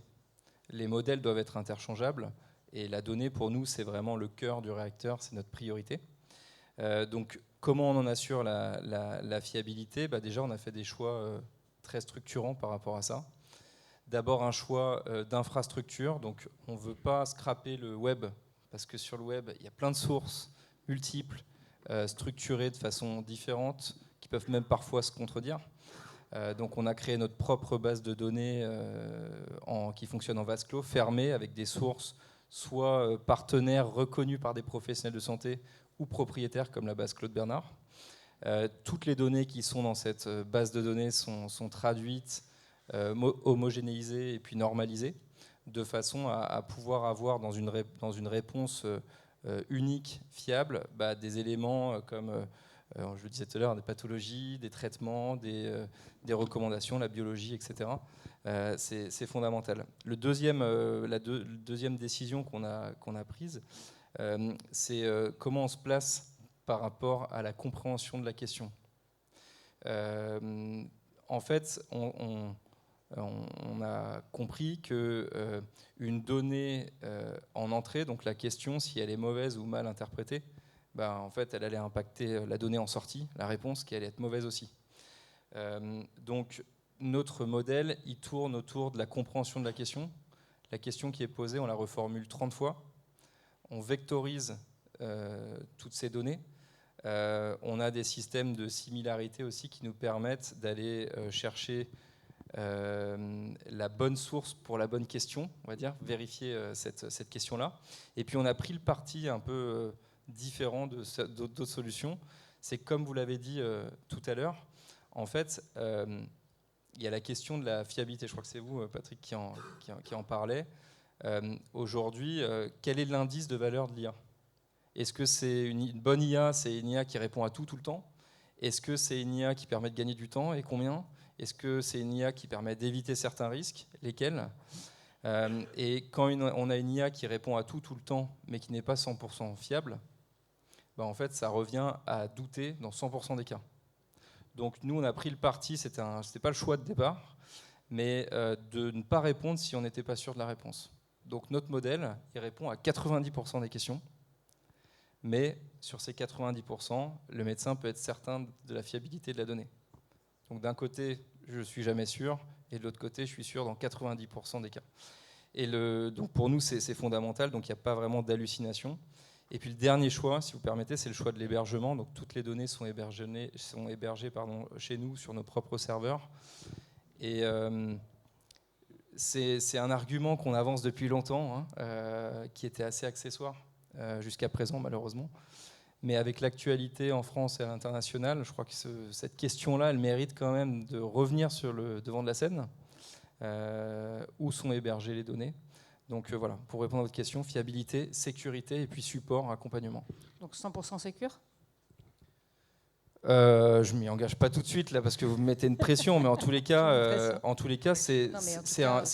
Les modèles doivent être interchangeables. Et la donnée, pour nous, c'est vraiment le cœur du réacteur, c'est notre priorité. Donc, comment on en assure la fiabilité? Déjà, on a fait des choix très structurants par rapport à ça. D'abord, un choix d'infrastructure. Donc, on ne veut pas scraper le web, parce que sur le web, il y a plein de sources multiples, structurées de façon différente, qui peuvent même parfois se contredire. Donc on a créé notre propre base de données qui fonctionne en vase clos, fermée, avec des sources soit partenaires reconnus par des professionnels de santé ou propriétaires comme la base Claude Bernard. Toutes les données qui sont dans cette base de données sont traduites, homogénéisées et puis normalisées, de façon à pouvoir avoir dans une réponse unique, fiable, des éléments comme, je le disais tout à l'heure, des pathologies, des traitements, des recommandations, la biologie, etc. C'est fondamental. La deuxième décision qu'on a prise, c'est comment on se place par rapport à la compréhension de la question. En fait, on a compris qu'une donnée en entrée, donc la question, si elle est mauvaise ou mal interprétée, en fait, elle allait impacter la donnée en sortie, la réponse qui allait être mauvaise aussi. Donc, notre modèle, il tourne autour de la compréhension de la question. La question qui est posée, on la reformule 30 fois. On vectorise toutes ces données. On a des systèmes de similarité aussi qui nous permettent d'aller chercher la bonne source pour la bonne question, on va dire, vérifier cette question-là. Et puis on a pris le parti un peu différent d'autres solutions. C'est comme vous l'avez dit tout à l'heure, en fait, il y a la question de la fiabilité. Je crois que c'est vous, Patrick, qui en parlait. Aujourd'hui, quel est l'indice de valeur de l'IA ? Est-ce que c'est une bonne IA, c'est une IA qui répond à tout le temps ? Est-ce que c'est une IA qui permet de gagner du temps et combien ? Est-ce que c'est une IA qui permet d'éviter certains risques ? Lesquels ? Et quand on a une IA qui répond à tout le temps, mais qui n'est pas 100% fiable, en fait, ça revient à douter dans 100% des cas. Donc nous, on a pris le parti, c'était pas le choix de départ, mais de ne pas répondre si on n'était pas sûr de la réponse. Donc notre modèle, il répond à 90% des questions, mais sur ces 90%, le médecin peut être certain de la fiabilité de la donnée. Donc d'un côté, je ne suis jamais sûr, et de l'autre côté, je suis sûr dans 90% des cas. Et donc pour nous, c'est fondamental, donc il n'y a pas vraiment d'hallucination. Et puis le dernier choix, si vous permettez, c'est le choix de l'hébergement. Donc toutes les données sont hébergées chez nous, sur nos propres serveurs. Et c'est un argument qu'on avance depuis longtemps, qui était assez accessoire jusqu'à présent, malheureusement. Mais avec l'actualité en France et à l'international, je crois que cette question-là, elle mérite quand même de revenir sur le devant de la scène. Où sont hébergées les données ? Donc voilà, pour répondre à votre question, fiabilité, sécurité et puis support, accompagnement. Donc 100% sécure ? Je ne m'y engage pas tout de suite là parce que vous me mettez une pression, mais en tous les cas, c'est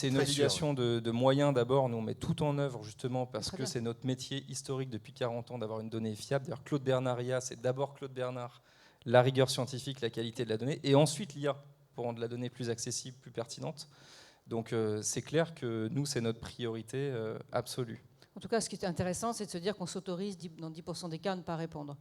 une obligation de moyens d'abord. Nous on met tout en œuvre justement parce que c'est notre métier historique depuis 40 ans d'avoir une donnée fiable. D'ailleurs, Claude Bernard IA, c'est d'abord Claude Bernard, la rigueur scientifique, la qualité de la donnée, et ensuite l'IA pour rendre la donnée plus accessible, plus pertinente. Donc c'est clair que nous, c'est notre priorité absolue. En tout cas, ce qui est intéressant, c'est de se dire qu'on s'autorise dans 10% des cas à ne pas répondre.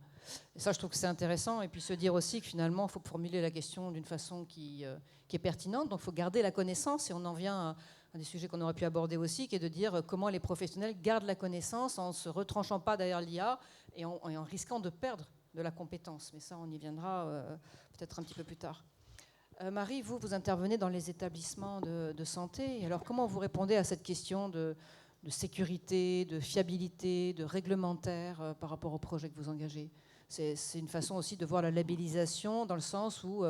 Et ça, je trouve que c'est intéressant. Et puis se dire aussi que finalement, il faut formuler la question d'une façon qui est pertinente. Donc il faut garder la connaissance. Et on en vient à des sujets qu'on aurait pu aborder aussi, qui est de dire comment les professionnels gardent la connaissance en ne se retranchant pas derrière l'IA et en risquant de perdre de la compétence. Mais ça, on y viendra peut-être un petit peu plus tard. Marie, vous intervenez dans les établissements de santé. Alors comment vous répondez à cette question de sécurité, de fiabilité, de réglementaire par rapport au projet que vous engagez ? C'est une façon aussi de voir la labellisation dans le sens où,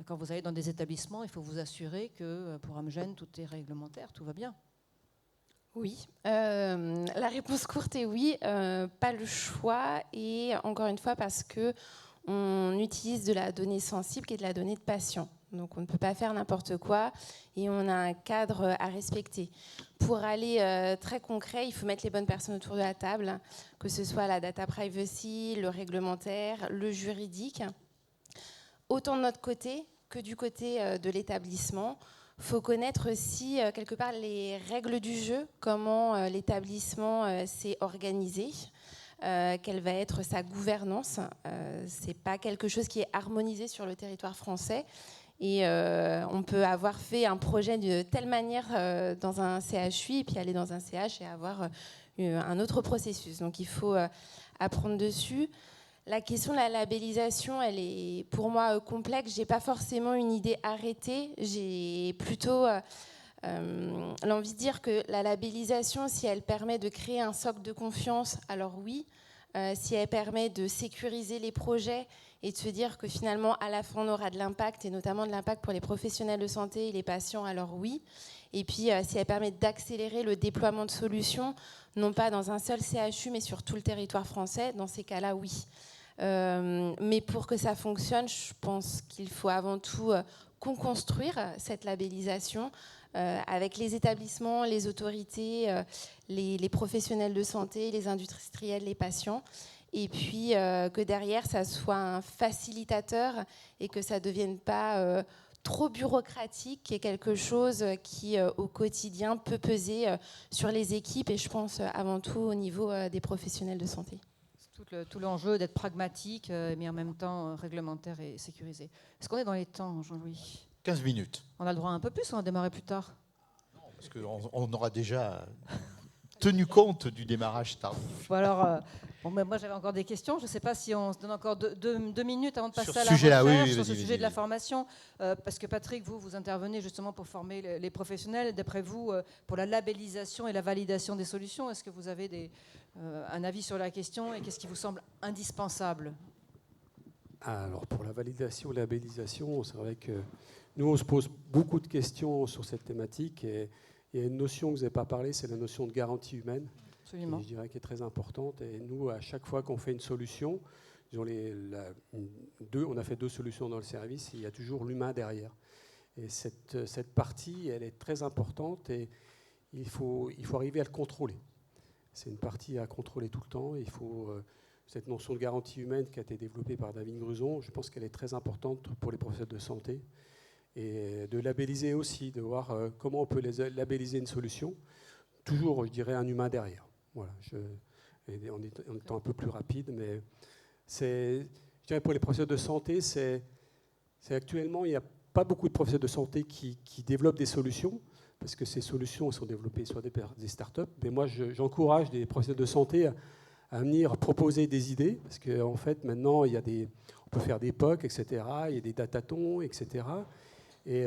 quand vous allez dans des établissements, il faut vous assurer que pour Amgen, tout est réglementaire, tout va bien. Oui, la réponse courte est oui, pas le choix, et encore une fois parce qu'on utilise de la donnée sensible qui est de la donnée de patient. Donc on ne peut pas faire n'importe quoi et on a un cadre à respecter. Pour aller très concret, il faut mettre les bonnes personnes autour de la table, que ce soit la data privacy, le réglementaire, le juridique. Autant de notre côté que du côté de l'établissement. Il faut connaître aussi quelque part les règles du jeu, comment l'établissement s'est organisé. Quelle va être sa gouvernance. Ce n'est pas quelque chose qui est harmonisé sur le territoire français. Et on peut avoir fait un projet de telle manière dans un CHU et puis aller dans un CH et avoir un autre processus. Donc il faut apprendre dessus. La question de la labellisation, elle est pour moi complexe. Je n'ai pas forcément une idée arrêtée. J'ai plutôt l'envie de dire que la labellisation, si elle permet de créer un socle de confiance, alors oui. Si elle permet de sécuriser les projets et de se dire que finalement, à la fin, on aura de l'impact, et notamment de l'impact pour les professionnels de santé et les patients, alors oui. Et puis, si elle permet d'accélérer le déploiement de solutions, non pas dans un seul CHU, mais sur tout le territoire français, dans ces cas-là, oui. Mais pour que ça fonctionne, je pense qu'il faut avant tout co-construire cette labellisation avec les établissements, les autorités, les professionnels de santé, les industriels, les patients. Et puis que derrière, ça soit un facilitateur et que ça ne devienne pas trop bureaucratique et quelque chose qui, au quotidien, peut peser sur les équipes et je pense avant tout au niveau des professionnels de santé. Tout l'enjeu d'être pragmatique, mais en même temps réglementaire et sécurisé. Est-ce qu'on est dans les temps, Jean-Louis ? 15 minutes. On a le droit à un peu plus, on va démarrer plus tard. Non, parce qu'on aura déjà tenu compte du démarrage tardif. Bon alors, moi j'avais encore des questions. Je ne sais pas si on se donne encore deux minutes avant de passer sur à la sujet-là, recherche, oui, sur ce sujet de la formation. Parce que Patrick, vous intervenez justement pour former les professionnels. D'après vous, pour la labellisation et la validation des solutions, est-ce que vous avez un avis sur la question et qu'est-ce qui vous semble indispensable ? Alors, pour la validation et la labellisation, c'est vrai que nous, on se pose beaucoup de questions sur cette thématique. Et il y a une notion que vous n'avez pas parlé, c'est la notion de garantie humaine. Absolument. Je dirais qu'elle est très importante. Et nous, à chaque fois qu'on fait une solution, on a fait 2 solutions dans le service, et il y a toujours l'humain derrière. Et cette partie, elle est très importante et il faut arriver à le contrôler. C'est une partie à contrôler tout le temps. Il faut cette notion de garantie humaine qui a été développée par David Gruson, je pense qu'elle est très importante pour les professionnels de santé. Et de labelliser aussi, de voir comment on peut labelliser une solution. Toujours, je dirais, un humain derrière. Voilà, en étant un peu plus rapide, mais je dirais pour les professionnels de santé, c'est actuellement, il n'y a pas beaucoup de professionnels de santé qui développent des solutions, parce que ces solutions sont développées soit des startups, mais moi j'encourage des professionnels de santé à venir proposer des idées, parce qu'en fait maintenant on peut faire des POC, etc., il y a des datatons, etc. Et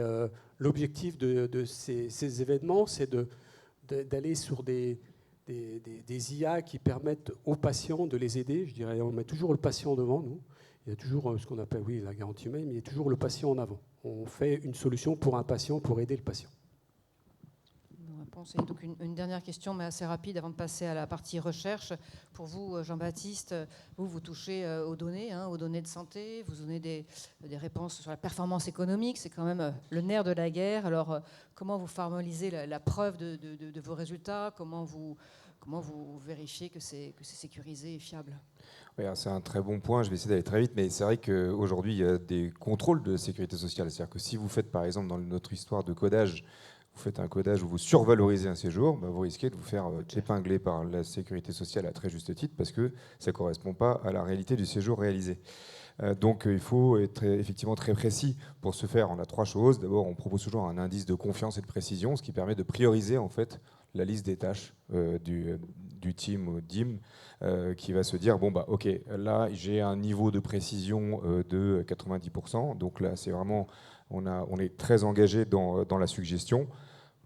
l'objectif de ces événements, c'est d'aller sur des IA qui permettent aux patients de les aider. Je dirais, on met toujours le patient devant nous. Il y a toujours ce qu'on appelle, oui, la garantie humaine, mais il y a toujours le patient en avant. On fait une solution pour un patient, pour aider le patient. Et donc une dernière question, mais assez rapide, avant de passer à la partie recherche. Pour vous, Jean-Baptiste, vous touchez aux données de santé, vous donnez des réponses sur la performance économique, c'est quand même le nerf de la guerre. Alors, comment vous formalisez la preuve de vos résultats ? Comment vous vérifiez que c'est sécurisé et fiable ? Oui, c'est un très bon point, je vais essayer d'aller très vite, mais c'est vrai qu'aujourd'hui, il y a des contrôles de sécurité sociale. C'est-à-dire que si vous faites, par exemple, dans notre histoire de codage, vous faites un codage où vous survalorisez un séjour, vous risquez de vous faire épingler par la sécurité sociale à très juste titre parce que ça ne correspond pas à la réalité du séjour réalisé. Donc il faut être effectivement très précis. Pour ce faire, on a 3 choses. D'abord, on propose toujours un indice de confiance et de précision, ce qui permet de prioriser en fait la liste des tâches du team ou DIM qui va se dire, ok, là j'ai un niveau de précision de 90%, donc là c'est vraiment... On est très engagé dans la suggestion.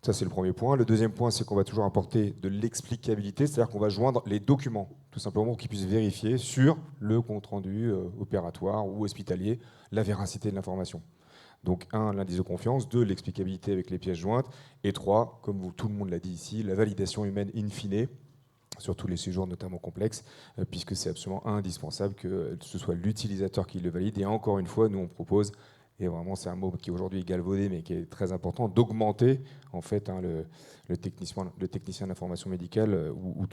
Ça, c'est le premier point. Le deuxième point, c'est qu'on va toujours apporter de l'explicabilité, c'est-à-dire qu'on va joindre les documents, tout simplement, pour qu'ils puissent vérifier sur le compte-rendu opératoire ou hospitalier la véracité de l'information. Donc, 1, l'indice de confiance, 2, l'explicabilité avec les pièces jointes, et 3, comme tout le monde l'a dit ici, la validation humaine in fine, sur tous les séjours notamment complexes, puisque c'est absolument indispensable que ce soit l'utilisateur qui le valide. Et encore une fois, nous, on propose... Et vraiment, c'est un mot qui aujourd'hui est galvaudé, mais qui est très important, d'augmenter en fait le technicien d'information médicale ou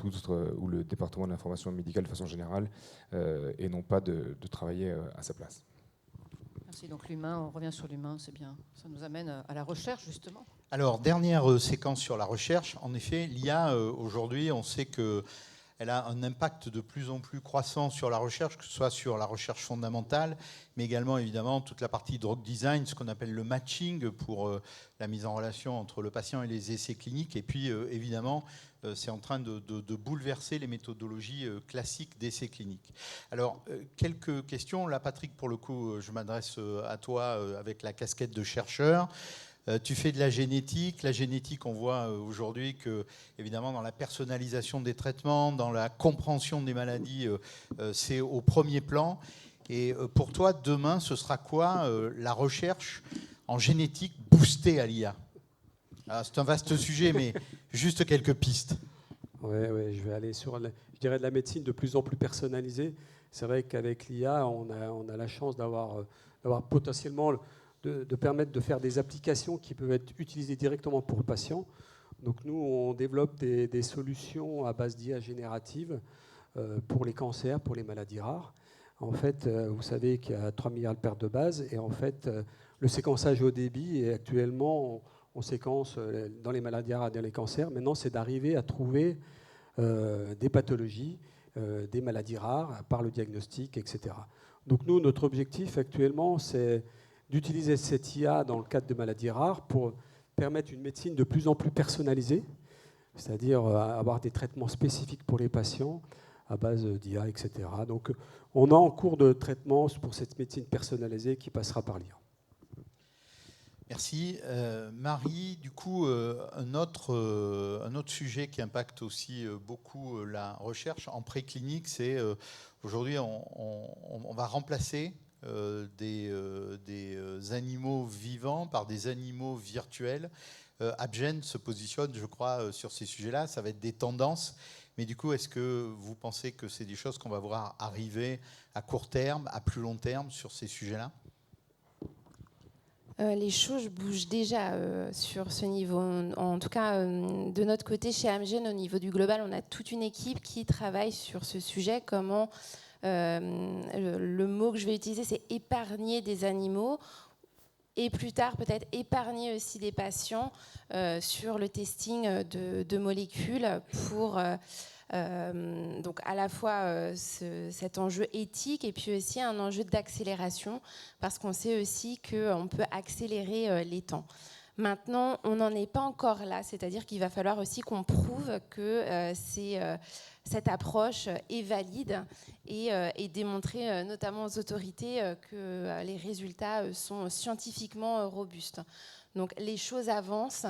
le département de l'information médicale de façon générale, et non pas de travailler à sa place. Merci. Donc l'humain, on revient sur l'humain, c'est bien. Ça nous amène à la recherche, justement. Alors, dernière séquence sur la recherche. En effet, l'IA, aujourd'hui, on sait que elle a un impact de plus en plus croissant sur la recherche, que ce soit sur la recherche fondamentale, mais également évidemment toute la partie drug design, ce qu'on appelle le matching pour la mise en relation entre le patient et les essais cliniques. Et puis évidemment, c'est en train de bouleverser les méthodologies classiques d'essais cliniques. Alors, quelques questions. Là, Patrick, pour le coup, je m'adresse à toi avec la casquette de chercheur. Tu fais de la génétique. La génétique, on voit aujourd'hui que, évidemment, dans la personnalisation des traitements, dans la compréhension des maladies, c'est au premier plan. Et pour toi, demain, ce sera quoi la recherche en génétique boostée à l'IA? C'est un vaste sujet, mais juste quelques pistes. Oui, je vais aller sur, je dirais, de la médecine de plus en plus personnalisée. C'est vrai qu'avec l'IA, on a la chance d'avoir potentiellement, de permettre de faire des applications qui peuvent être utilisées directement pour le patient. Donc nous, on développe des solutions à base d'IA générative pour les cancers, pour les maladies rares. En fait, vous savez qu'il y a 3 milliards de pertes de base, et en fait, le séquençage haut débit est actuellement... On séquence dans les maladies rares, dans les cancers. Maintenant, c'est d'arriver à trouver des pathologies, des maladies rares par le diagnostic, etc. Donc nous, notre objectif actuellement, c'est d'utiliser cette IA dans le cadre de maladies rares pour permettre une médecine de plus en plus personnalisée, c'est-à-dire avoir des traitements spécifiques pour les patients à base d'IA, etc. Donc on est en cours de traitement pour cette médecine personnalisée qui passera par l'IA. Merci. Marie, du coup, un autre sujet qui impacte aussi beaucoup la recherche en préclinique, c'est aujourd'hui, on va remplacer des animaux vivants par des animaux virtuels. Amgen se positionne, je crois, sur ces sujets-là. Ça va être des tendances. Mais du coup, est-ce que vous pensez que c'est des choses qu'on va voir arriver à court terme, à plus long terme sur ces sujets-là ? Les choses bougent déjà sur ce niveau. En tout cas, de notre côté, chez Amgen, au niveau du global, on a toute une équipe qui travaille sur ce sujet. Comment, le mot que je vais utiliser, c'est épargner des animaux. Et plus tard, peut-être épargner aussi des patients sur le testing de molécules pour... donc à la fois cet enjeu éthique et puis aussi un enjeu d'accélération, parce qu'on sait aussi qu'on peut accélérer les temps. Maintenant, on n'en est pas encore là, c'est-à-dire qu'il va falloir aussi qu'on prouve que cette approche est valide et démontrer notamment aux autorités que les résultats sont scientifiquement robustes. Donc les choses avancent,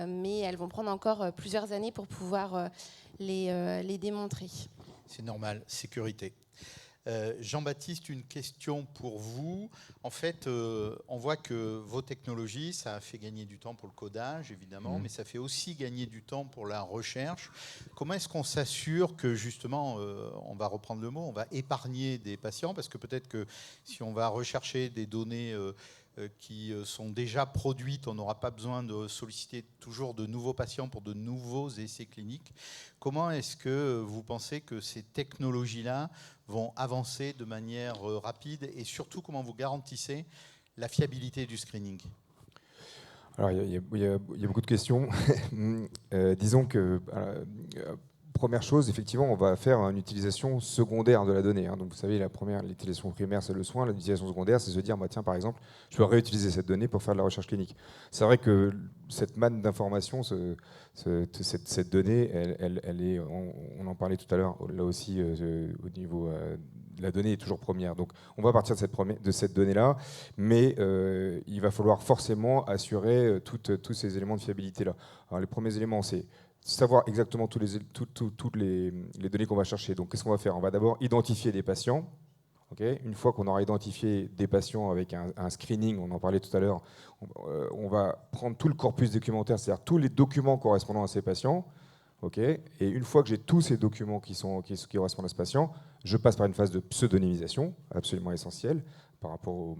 mais elles vont prendre encore plusieurs années pour pouvoir les démontrer. C'est normal, sécurité. Jean-Baptiste, une question pour vous. En fait, on voit que vos technologies, ça a fait gagner du temps pour le codage, évidemment, mais ça fait aussi gagner du temps pour la recherche. Comment est-ce qu'on s'assure que, justement, on va reprendre le mot, on va épargner des patients? Parce que peut-être que si on va rechercher des données qui sont déjà produites, on n'aura pas besoin de solliciter toujours de nouveaux patients pour de nouveaux essais cliniques. Comment est-ce que vous pensez que ces technologies-là vont avancer de manière rapide, et surtout comment vous garantissez la fiabilité du screening? Alors il y a beaucoup de questions. Disons que première chose, effectivement, on va faire une utilisation secondaire de la donnée. Donc, vous savez, l'utilisation primaire, c'est le soin. L'utilisation secondaire, c'est se dire, tiens, par exemple, je peux réutiliser cette donnée pour faire de la recherche clinique. C'est vrai que cette manne d'informations, cette donnée, elle est, on en parlait tout à l'heure, là aussi, au niveau de la donnée est toujours première. Donc, on va partir de cette donnée-là, mais il va falloir forcément assurer tous ces éléments de fiabilité-là. Alors, les premiers éléments, c'est savoir exactement toutes les données qu'on va chercher. Donc, qu'est-ce qu'on va faire? On va d'abord identifier des patients. Okay, une fois qu'on aura identifié des patients avec un screening, on en parlait tout à l'heure, on va prendre tout le corpus documentaire, c'est-à-dire tous les documents correspondant à ces patients. Okay, et une fois que j'ai tous ces documents qui correspondent à ce patient, je passe par une phase de pseudonymisation, absolument essentielle, par rapport aux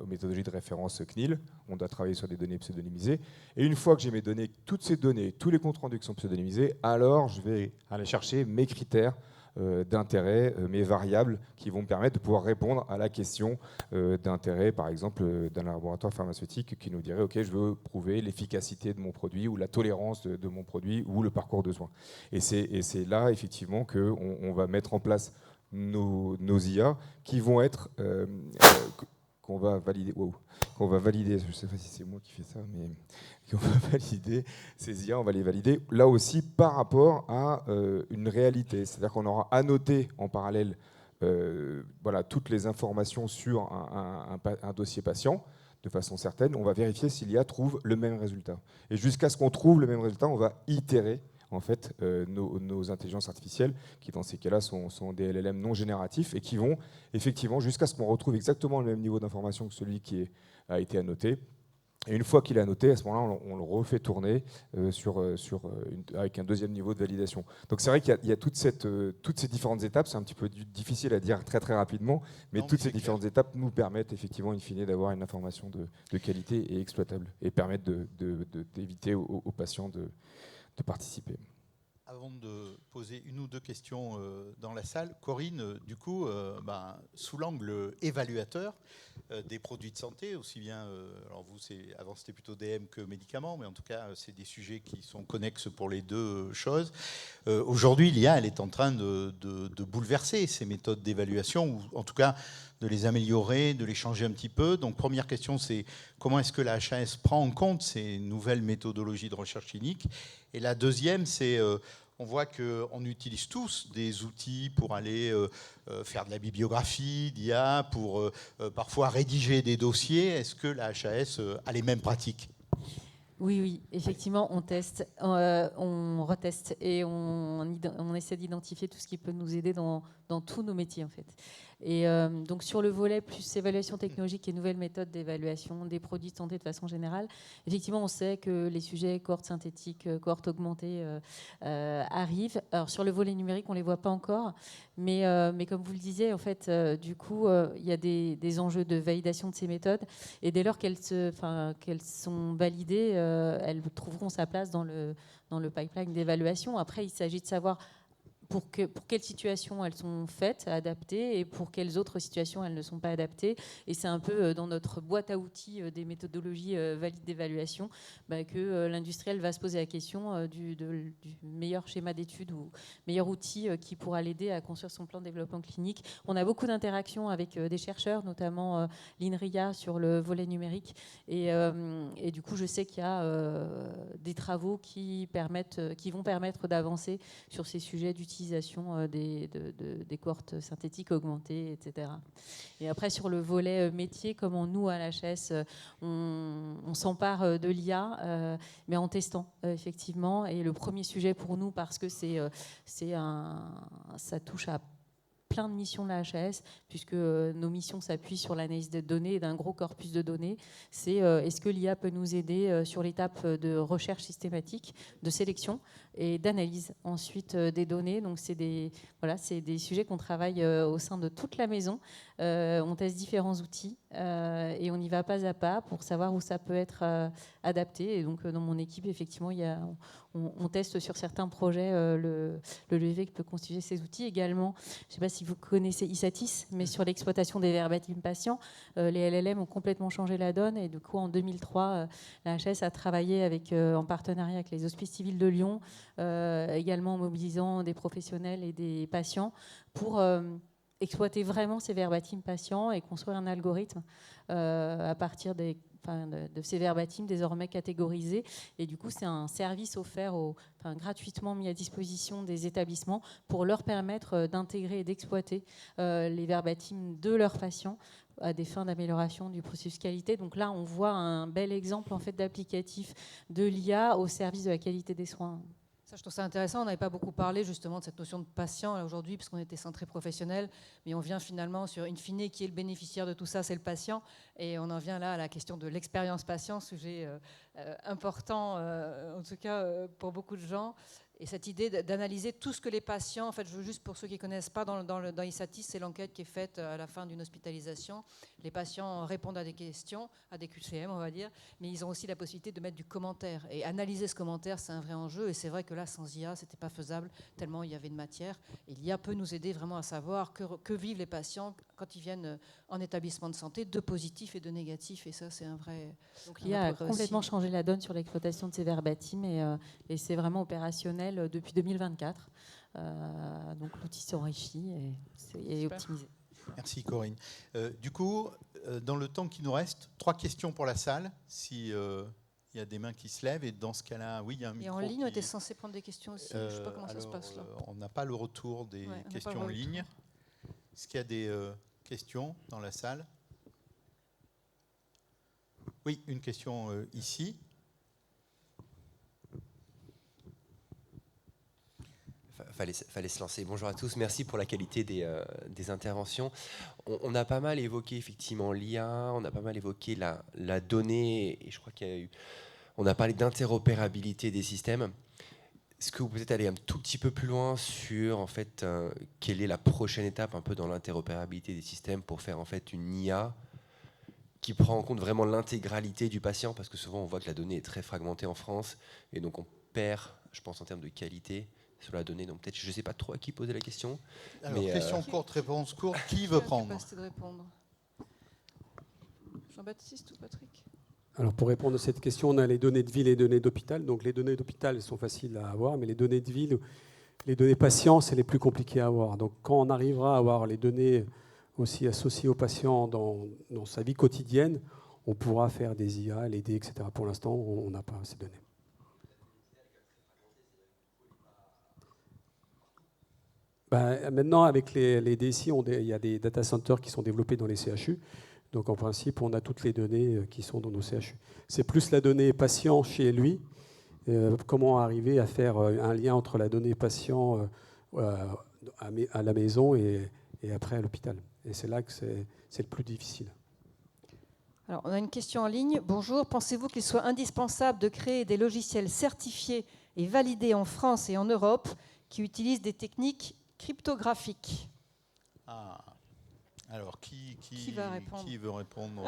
méthodologies de référence CNIL. On doit travailler sur des données pseudonymisées. Et une fois que j'ai mes données, toutes ces données, tous les comptes rendus qui sont pseudonymisés, alors je vais aller chercher mes critères d'intérêt, mais variables, qui vont me permettre de pouvoir répondre à la question d'intérêt, par exemple, d'un laboratoire pharmaceutique qui nous dirait « Ok, je veux prouver l'efficacité de mon produit ou la tolérance de mon produit ou le parcours de soins ». Et c'est là, effectivement, qu'on va mettre en place nos IA qui vont être... qu'on va valider, je ne sais pas si c'est moi qui fais ça, mais qu'on va valider, ces IA, on va les valider, là aussi par rapport à une réalité. C'est-à-dire qu'on aura annoté en parallèle voilà, toutes les informations sur un dossier patient, de façon certaine. On va vérifier si l'IA trouve le même résultat. Et jusqu'à ce qu'on trouve le même résultat, on va itérer en fait, nos intelligences artificielles, qui dans ces cas-là sont des LLM non génératifs et qui vont effectivement jusqu'à ce qu'on retrouve exactement le même niveau d'information que celui qui a été annoté. Et une fois qu'il est annoté, à ce moment-là, on le refait tourner avec un deuxième niveau de validation. Donc c'est vrai qu'il y a toutes ces différentes étapes. C'est un petit peu difficile à dire très très rapidement, mais toutes ces différentes étapes nous permettent effectivement in fine d'avoir une information de qualité et exploitable et permettent d'éviter aux patients de participer. Avant de poser une ou deux questions dans la salle, Corinne, du coup, sous l'angle évaluateur des produits de santé, aussi bien, alors vous, avant c'était plutôt DM que médicaments, mais en tout cas, c'est des sujets qui sont connexes pour les deux choses. Aujourd'hui, l'IA, elle est en train de bouleverser ces méthodes d'évaluation, ou en tout cas de les améliorer, de les changer un petit peu. Donc, première question, c'est comment est-ce que la HAS prend en compte ces nouvelles méthodologies de recherche clinique? Et la deuxième, c'est on voit qu'on utilise tous des outils pour aller faire de la bibliographie, d'IA, pour parfois rédiger des dossiers. Est-ce que la HAS a les mêmes pratiques? Oui, effectivement, on teste, on reteste et on essaie d'identifier tout ce qui peut nous aider dans tous nos métiers, en fait. Et donc sur le volet plus évaluation technologique et nouvelles méthodes d'évaluation des produits de santé de façon générale, effectivement, on sait que les sujets cohortes synthétiques, cohortes augmentées arrivent. Alors sur le volet numérique, on ne les voit pas encore, mais comme vous le disiez, en fait, du coup, il y a des enjeux de validation de ces méthodes, et dès lors qu'elles sont validées, elles trouveront sa place dans le pipeline d'évaluation. Après, il s'agit de savoir pour quelles situations elles sont faites, adaptées, et pour quelles autres situations elles ne sont pas adaptées. Et c'est un peu dans notre boîte à outils des méthodologies valides d'évaluation que l'industriel va se poser la question du meilleur schéma d'étude ou meilleur outil qui pourra l'aider à construire son plan de développement clinique. On a beaucoup d'interactions avec des chercheurs, notamment l'INRIA sur le volet numérique. Et du coup, je sais qu'il y a des travaux qui vont permettre d'avancer sur ces sujets d'utilisation des cohortes synthétiques augmentées, etc. Et après, sur le volet métier, comment nous, à l'HS, on s'empare de l'IA, mais en testant, effectivement. Et le premier sujet pour nous, parce que ça touche à plein de missions de la HAS, puisque nos missions s'appuient sur l'analyse des données et d'un gros corpus de données. C'est est-ce que l'IA peut nous aider sur l'étape de recherche systématique, de sélection et d'analyse ensuite des données. Donc c'est des sujets qu'on travaille au sein de toute la maison. On teste différents outils et on y va pas à pas pour savoir où ça peut être adapté. Et donc dans mon équipe, effectivement, on teste sur certains projets le levier que peut constituer ces outils. Également, je ne sais pas si vous connaissez Isatis, mais sur l'exploitation des verbatim patients, les LLM ont complètement changé la donne. Et du coup, en 2003, la HS a travaillé en partenariat avec les Hospices civils de Lyon, également en mobilisant des professionnels et des patients pour exploiter vraiment ces verbatim patients et construire un algorithme à partir de ces verbatim désormais catégorisés. Et du coup, c'est un service offert gratuitement mis à disposition des établissements pour leur permettre d'intégrer et d'exploiter les verbatim de leurs patients à des fins d'amélioration du processus qualité. Donc là, on voit un bel exemple en fait, d'applicatif de l'IA au service de la qualité des soins. Ça, je trouve ça intéressant. On n'avait pas beaucoup parlé justement de cette notion de patient aujourd'hui, puisqu'on était centré professionnel, mais on vient finalement sur in fine qui est le bénéficiaire de tout ça, c'est le patient. Et on en vient là à la question de l'expérience patient, sujet important, en tout cas pour beaucoup de gens. Et cette idée d'analyser tout ce que les patients, en fait, juste pour ceux qui ne connaissent pas, dans ISATIS, c'est l'enquête qui est faite à la fin d'une hospitalisation. Les patients répondent à des questions, à des QCM, on va dire, mais ils ont aussi la possibilité de mettre du commentaire. Et analyser ce commentaire, c'est un vrai enjeu. Et c'est vrai que là, sans IA, ce n'était pas faisable, tellement il y avait de matière. Et l'IA peut nous aider vraiment à savoir que vivent les patients quand ils viennent en établissement de santé, de positifs et de négatifs. Et ça, c'est un vrai. Donc l'IA a complètement changé la donne sur l'exploitation de ces verbatims et c'est vraiment opérationnel depuis 2024. Donc l'outil s'enrichit et est optimisé. Merci Corinne. Du coup, dans le temps qui nous reste, 3 questions pour la salle, si il y a des mains qui se lèvent. Et dans ce cas-là, oui, il y a un micro. Et en ligne, on était censé prendre des questions aussi. Je ne sais pas comment ça se passe là. On n'a pas le retour des questions en ligne. Est-ce qu'il y a des questions dans la salle? Oui, une question ici. Fallait se lancer. Bonjour à tous, merci pour la qualité des interventions. On a pas mal évoqué effectivement l'IA, on a pas mal évoqué la donnée, et je crois on a parlé d'interopérabilité des systèmes. Est-ce que vous pouvez aller un tout petit peu plus loin sur en fait quelle est la prochaine étape un peu dans l'interopérabilité des systèmes pour faire en fait une IA qui prend en compte vraiment l'intégralité du patient, parce que souvent on voit que la donnée est très fragmentée en France et donc on perd, je pense, en termes de qualité sur la donnée. Donc peut-être, je ne sais pas trop à qui poser la question. Alors, question courte, réponse courte. Qui veut prendre? De répondre. Jean-Baptiste ou Patrick? Alors pour répondre à cette question, on a les données de ville et les données d'hôpital. Donc les données d'hôpital sont faciles à avoir, mais les données de ville, les données patients, c'est les plus compliquées à avoir. Donc quand on arrivera à avoir les données aussi associées au patient dans sa vie quotidienne, on pourra faire des IA, l'aider, etc. Pour l'instant, on n'a pas ces données. Maintenant, avec les DSI, il y a des data centers qui sont développés dans les CHU. Donc, en principe, on a toutes les données qui sont dans nos CHU. C'est plus la donnée patient chez lui. Comment arriver à faire un lien entre la donnée patient à la maison et après à l'hôpital. Et c'est là que c'est le plus difficile. Alors, on a une question en ligne. Bonjour, pensez-vous qu'il soit indispensable de créer des logiciels certifiés et validés en France et en Europe qui utilisent des techniques cryptographiques? Alors, qui veut répondre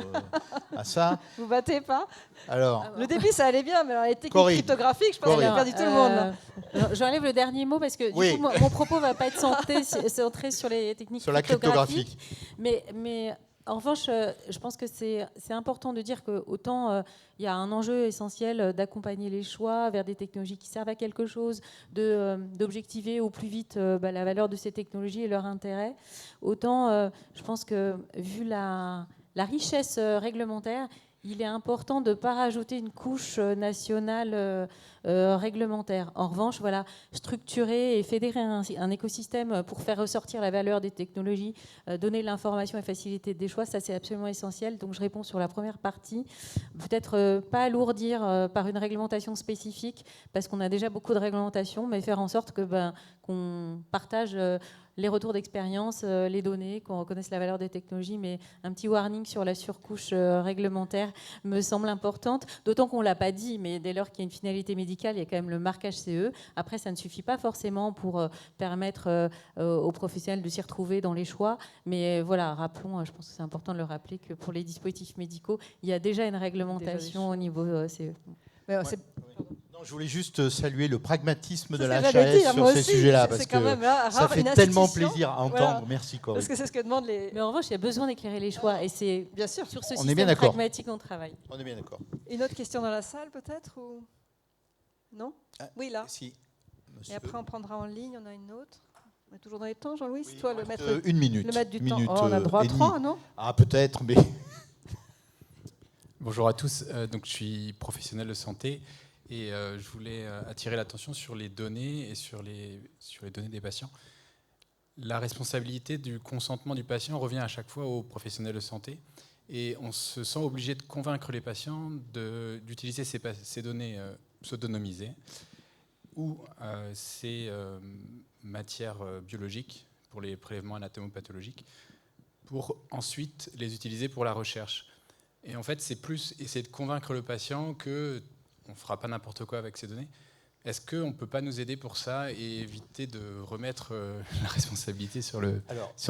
à ça? Vous battez pas? Alors, le début, ça allait bien, mais alors les techniques Corinne. Cryptographiques, je pense qu'on a perdu tout le monde. J'enlève le dernier mot parce que du coup, mon propos ne va pas être centré sur les techniques sur la cryptographie. Mais en revanche, je pense que c'est important de dire que autant il y a un enjeu essentiel d'accompagner les choix vers des technologies qui servent à quelque chose, d'objectiver au plus vite la valeur de ces technologies et leur intérêt, autant je pense que vu la richesse réglementaire, il est important de ne pas rajouter une couche nationale réglementaire. En revanche, voilà, structurer et fédérer un écosystème pour faire ressortir la valeur des technologies, donner l'information et faciliter des choix, ça c'est absolument essentiel. Donc je réponds sur la première partie. Peut-être pas alourdir par une réglementation spécifique, parce qu'on a déjà beaucoup de réglementations, mais faire en sorte qu'on partage les retours d'expérience, les données, qu'on reconnaisse la valeur des technologies, mais un petit warning sur la surcouche réglementaire me semble importante, d'autant qu'on ne l'a pas dit, mais dès lors qu'il y a une finalité médicale, il y a quand même le marquage CE. Après, ça ne suffit pas forcément pour permettre aux professionnels de s'y retrouver dans les choix, mais voilà, rappelons, je pense que c'est important de le rappeler, que pour les dispositifs médicaux, il y a déjà une réglementation au niveau CE. Je voulais juste saluer le pragmatisme de la HAS sur ces sujets-là, parce que ça fait tellement plaisir à entendre. Voilà. Merci, Corinne. Parce que c'est ce que demandent les... Mais en revanche, il y a besoin d'éclairer les choix, et c'est bien sûr sur ce système pragmatique qu'on travaille. On est bien d'accord. Une autre question dans la salle, peut-être ou... Non? Oui, là. Si. Et après, on prendra en ligne, on a une autre. On est toujours dans les temps, Jean-Louis? Oui, toi le maître, une minute. Le maître du temps. Oh, on a droit à 3, non? Ah, peut-être, mais... Bonjour à tous. Donc, je suis professionnel de santé. Et je voulais attirer l'attention sur les données et sur les données des patients. La responsabilité du consentement du patient revient à chaque fois aux professionnels de santé. Et on se sent obligé de convaincre les patients d'utiliser ces données pseudonymisées ou ces matières biologiques pour les prélèvements anatomopathologiques pour ensuite les utiliser pour la recherche. Et en fait, c'est plus essayer de convaincre le patient que on ne fera pas n'importe quoi avec ces données, Est-ce qu'on ne peut pas nous aider pour ça et éviter de remettre la responsabilité sur le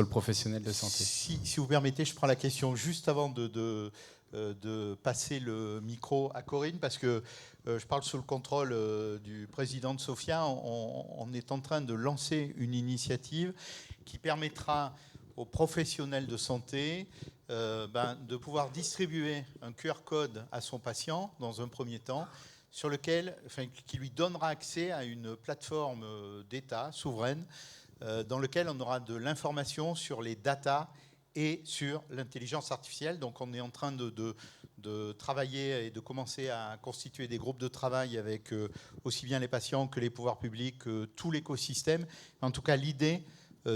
professionnel de santé? Si vous permettez, je prends la question juste avant de passer le micro à Corinne, parce que je parle sous le contrôle du président de Sophia. On est en train de lancer une initiative qui permettra aux professionnels de santé de pouvoir distribuer un QR code à son patient dans un premier temps, sur lequel, qui lui donnera accès à une plateforme d'État souveraine dans laquelle on aura de l'information sur les datas et sur l'intelligence artificielle. Donc on est en train de travailler et de commencer à constituer des groupes de travail avec aussi bien les patients que les pouvoirs publics, tout l'écosystème. En tout cas, l'idée,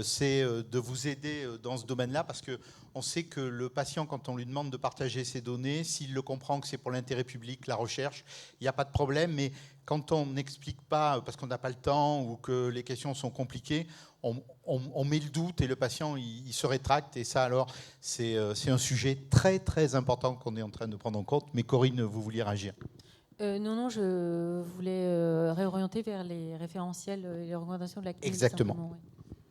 c'est de vous aider dans ce domaine-là, parce qu'on sait que le patient, quand on lui demande de partager ses données, s'il le comprend que c'est pour l'intérêt public, la recherche, il n'y a pas de problème. Mais quand on n'explique pas, parce qu'on n'a pas le temps ou que les questions sont compliquées, on met le doute et le patient il se rétracte. Et ça, alors, c'est un sujet très, très important qu'on est en train de prendre en compte. Mais Corinne, vous vouliez réagir? Non, je voulais réorienter vers les référentiels et les recommandations de la CNIL. Exactement. Ouais.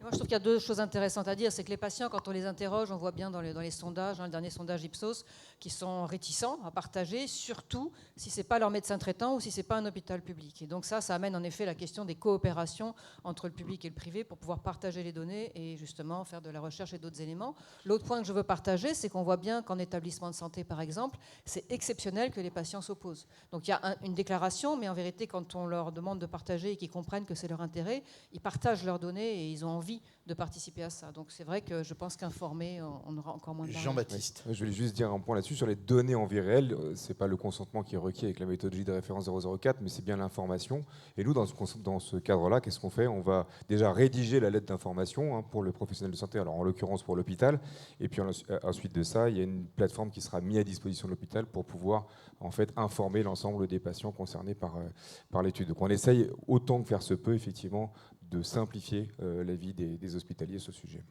Moi, je trouve qu'il y a deux choses intéressantes à dire. C'est que les patients, quand on les interroge, on voit bien dans les sondages, le dernier sondage Ipsos, qui sont réticents à partager, surtout si ce n'est pas leur médecin traitant ou si ce n'est pas un hôpital public. Et donc ça amène en effet la question des coopérations entre le public et le privé pour pouvoir partager les données et justement faire de la recherche et d'autres éléments. L'autre point que je veux partager, c'est qu'on voit bien qu'en établissement de santé, par exemple, c'est exceptionnel que les patients s'opposent. Donc il y a une déclaration, mais en vérité, quand on leur demande de partager et qu'ils comprennent que c'est leur intérêt, ils partagent leurs données et ils ont envie de participer à ça. Donc c'est vrai que je pense qu'informer, on aura encore moins de barrières. Jean-Baptiste. Je voulais juste dire un point là-dessus, sur les données en vie réelle. Ce n'est pas le consentement qui est requis avec la méthodologie de référence 004, mais c'est bien l'information. Et nous, dans ce cadre-là, qu'est-ce qu'on fait? On va déjà rédiger la lettre d'information pour le professionnel de santé, alors en l'occurrence pour l'hôpital. Et puis ensuite de ça, il y a une plateforme qui sera mise à disposition de l'hôpital pour pouvoir en fait informer l'ensemble des patients concernés par l'étude. Donc on essaye autant que faire se peut, effectivement, de simplifier la vie des hospitaliers sur ce sujet.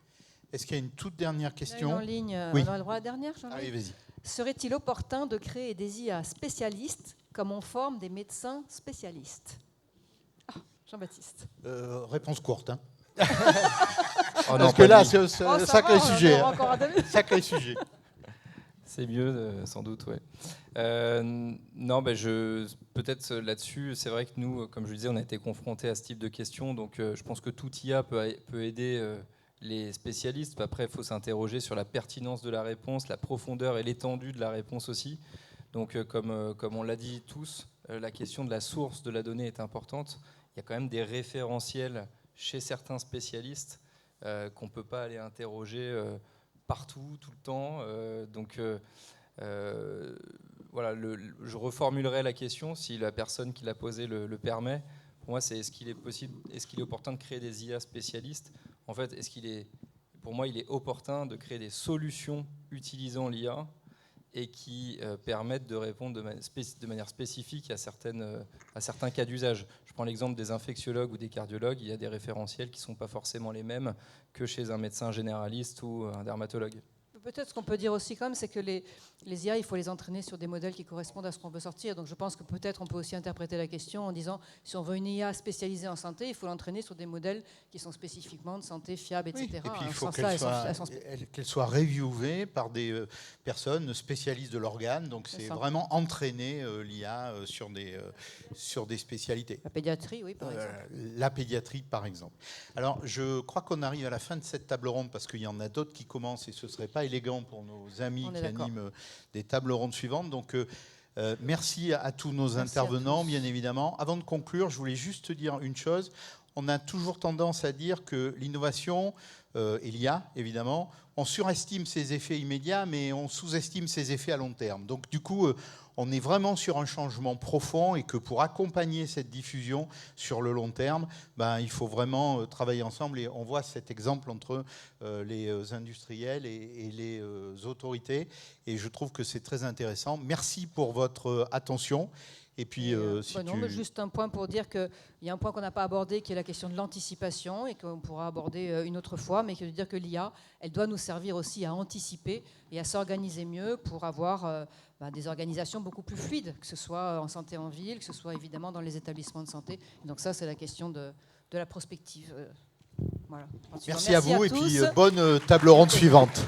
Est-ce qu'il y a une toute dernière question? En ligne, oui. On a le droit à la dernière, Jean-Luc? Allez, vas-y. Serait-il opportun de créer des IA spécialistes comme on forme des médecins spécialistes? Jean-Baptiste. Réponse courte. Hein. Oh non, parce que là, c'est c'est un sacré sujet. Sacré sujet. C'est mieux, sans doute, ouais. Non, peut-être là-dessus, c'est vrai que nous, comme je le disais, on a été confrontés à ce type de questions, donc je pense que tout IA peut aider les spécialistes. Après, il faut s'interroger sur la pertinence de la réponse, la profondeur et l'étendue de la réponse aussi. Donc, comme on l'a dit tous, la question de la source de la donnée est importante. Il y a quand même des référentiels chez certains spécialistes qu'on ne peut pas aller interroger partout, tout le temps. Voilà, je reformulerai la question si la personne qui l'a posée le permet. Pour moi, c'est est-ce qu'il est opportun de créer des IA spécialistes? En fait, pour moi, il est opportun de créer des solutions utilisant l'IA et qui permettent de répondre de manière spécifique à certains cas d'usage. Je prends l'exemple des infectiologues ou des cardiologues. Il y a des référentiels qui ne sont pas forcément les mêmes que chez un médecin généraliste ou un dermatologue. Peut-être ce qu'on peut dire aussi, c'est que les IA, il faut les entraîner sur des modèles qui correspondent à ce qu'on veut sortir. Donc je pense que peut-être on peut aussi interpréter la question en disant, si on veut une IA spécialisée en santé, il faut l'entraîner sur des modèles qui sont spécifiquement de santé fiables, etc. Oui. Et puis il faut qu'elle soit reviewée par des personnes spécialistes de l'organe. Donc c'est vraiment entraîner l'IA sur des spécialités. La pédiatrie, oui, par exemple. La pédiatrie, par exemple. Alors je crois qu'on arrive à la fin de cette table ronde parce qu'il y en a d'autres qui commencent et ce ne serait pas élégant pour nos amis qui animent des tables rondes suivantes. Donc, merci à tous nos intervenants, bien évidemment. Avant de conclure, je voulais juste dire une chose. On a toujours tendance à dire que l'innovation, et l'IA, évidemment, on surestime ses effets immédiats, mais on sous-estime ses effets à long terme. Donc, du coup, on est vraiment sur un changement profond et que pour accompagner cette diffusion sur le long terme, il faut vraiment travailler ensemble. Et on voit cet exemple entre les industriels et les autorités. Et je trouve que c'est très intéressant. Merci pour votre attention. Et puis, si non, mais juste un point pour dire qu'il y a un point qu'on n'a pas abordé, qui est la question de l'anticipation, et qu'on pourra aborder une autre fois, mais qui veut dire que l'IA, elle doit nous servir aussi à anticiper et à s'organiser mieux pour avoir des organisations beaucoup plus fluides, que ce soit en santé en ville, que ce soit évidemment dans les établissements de santé. Et donc ça, c'est la question de la prospective. Voilà. Merci à vous, et tous. puis bonne table ronde suivante.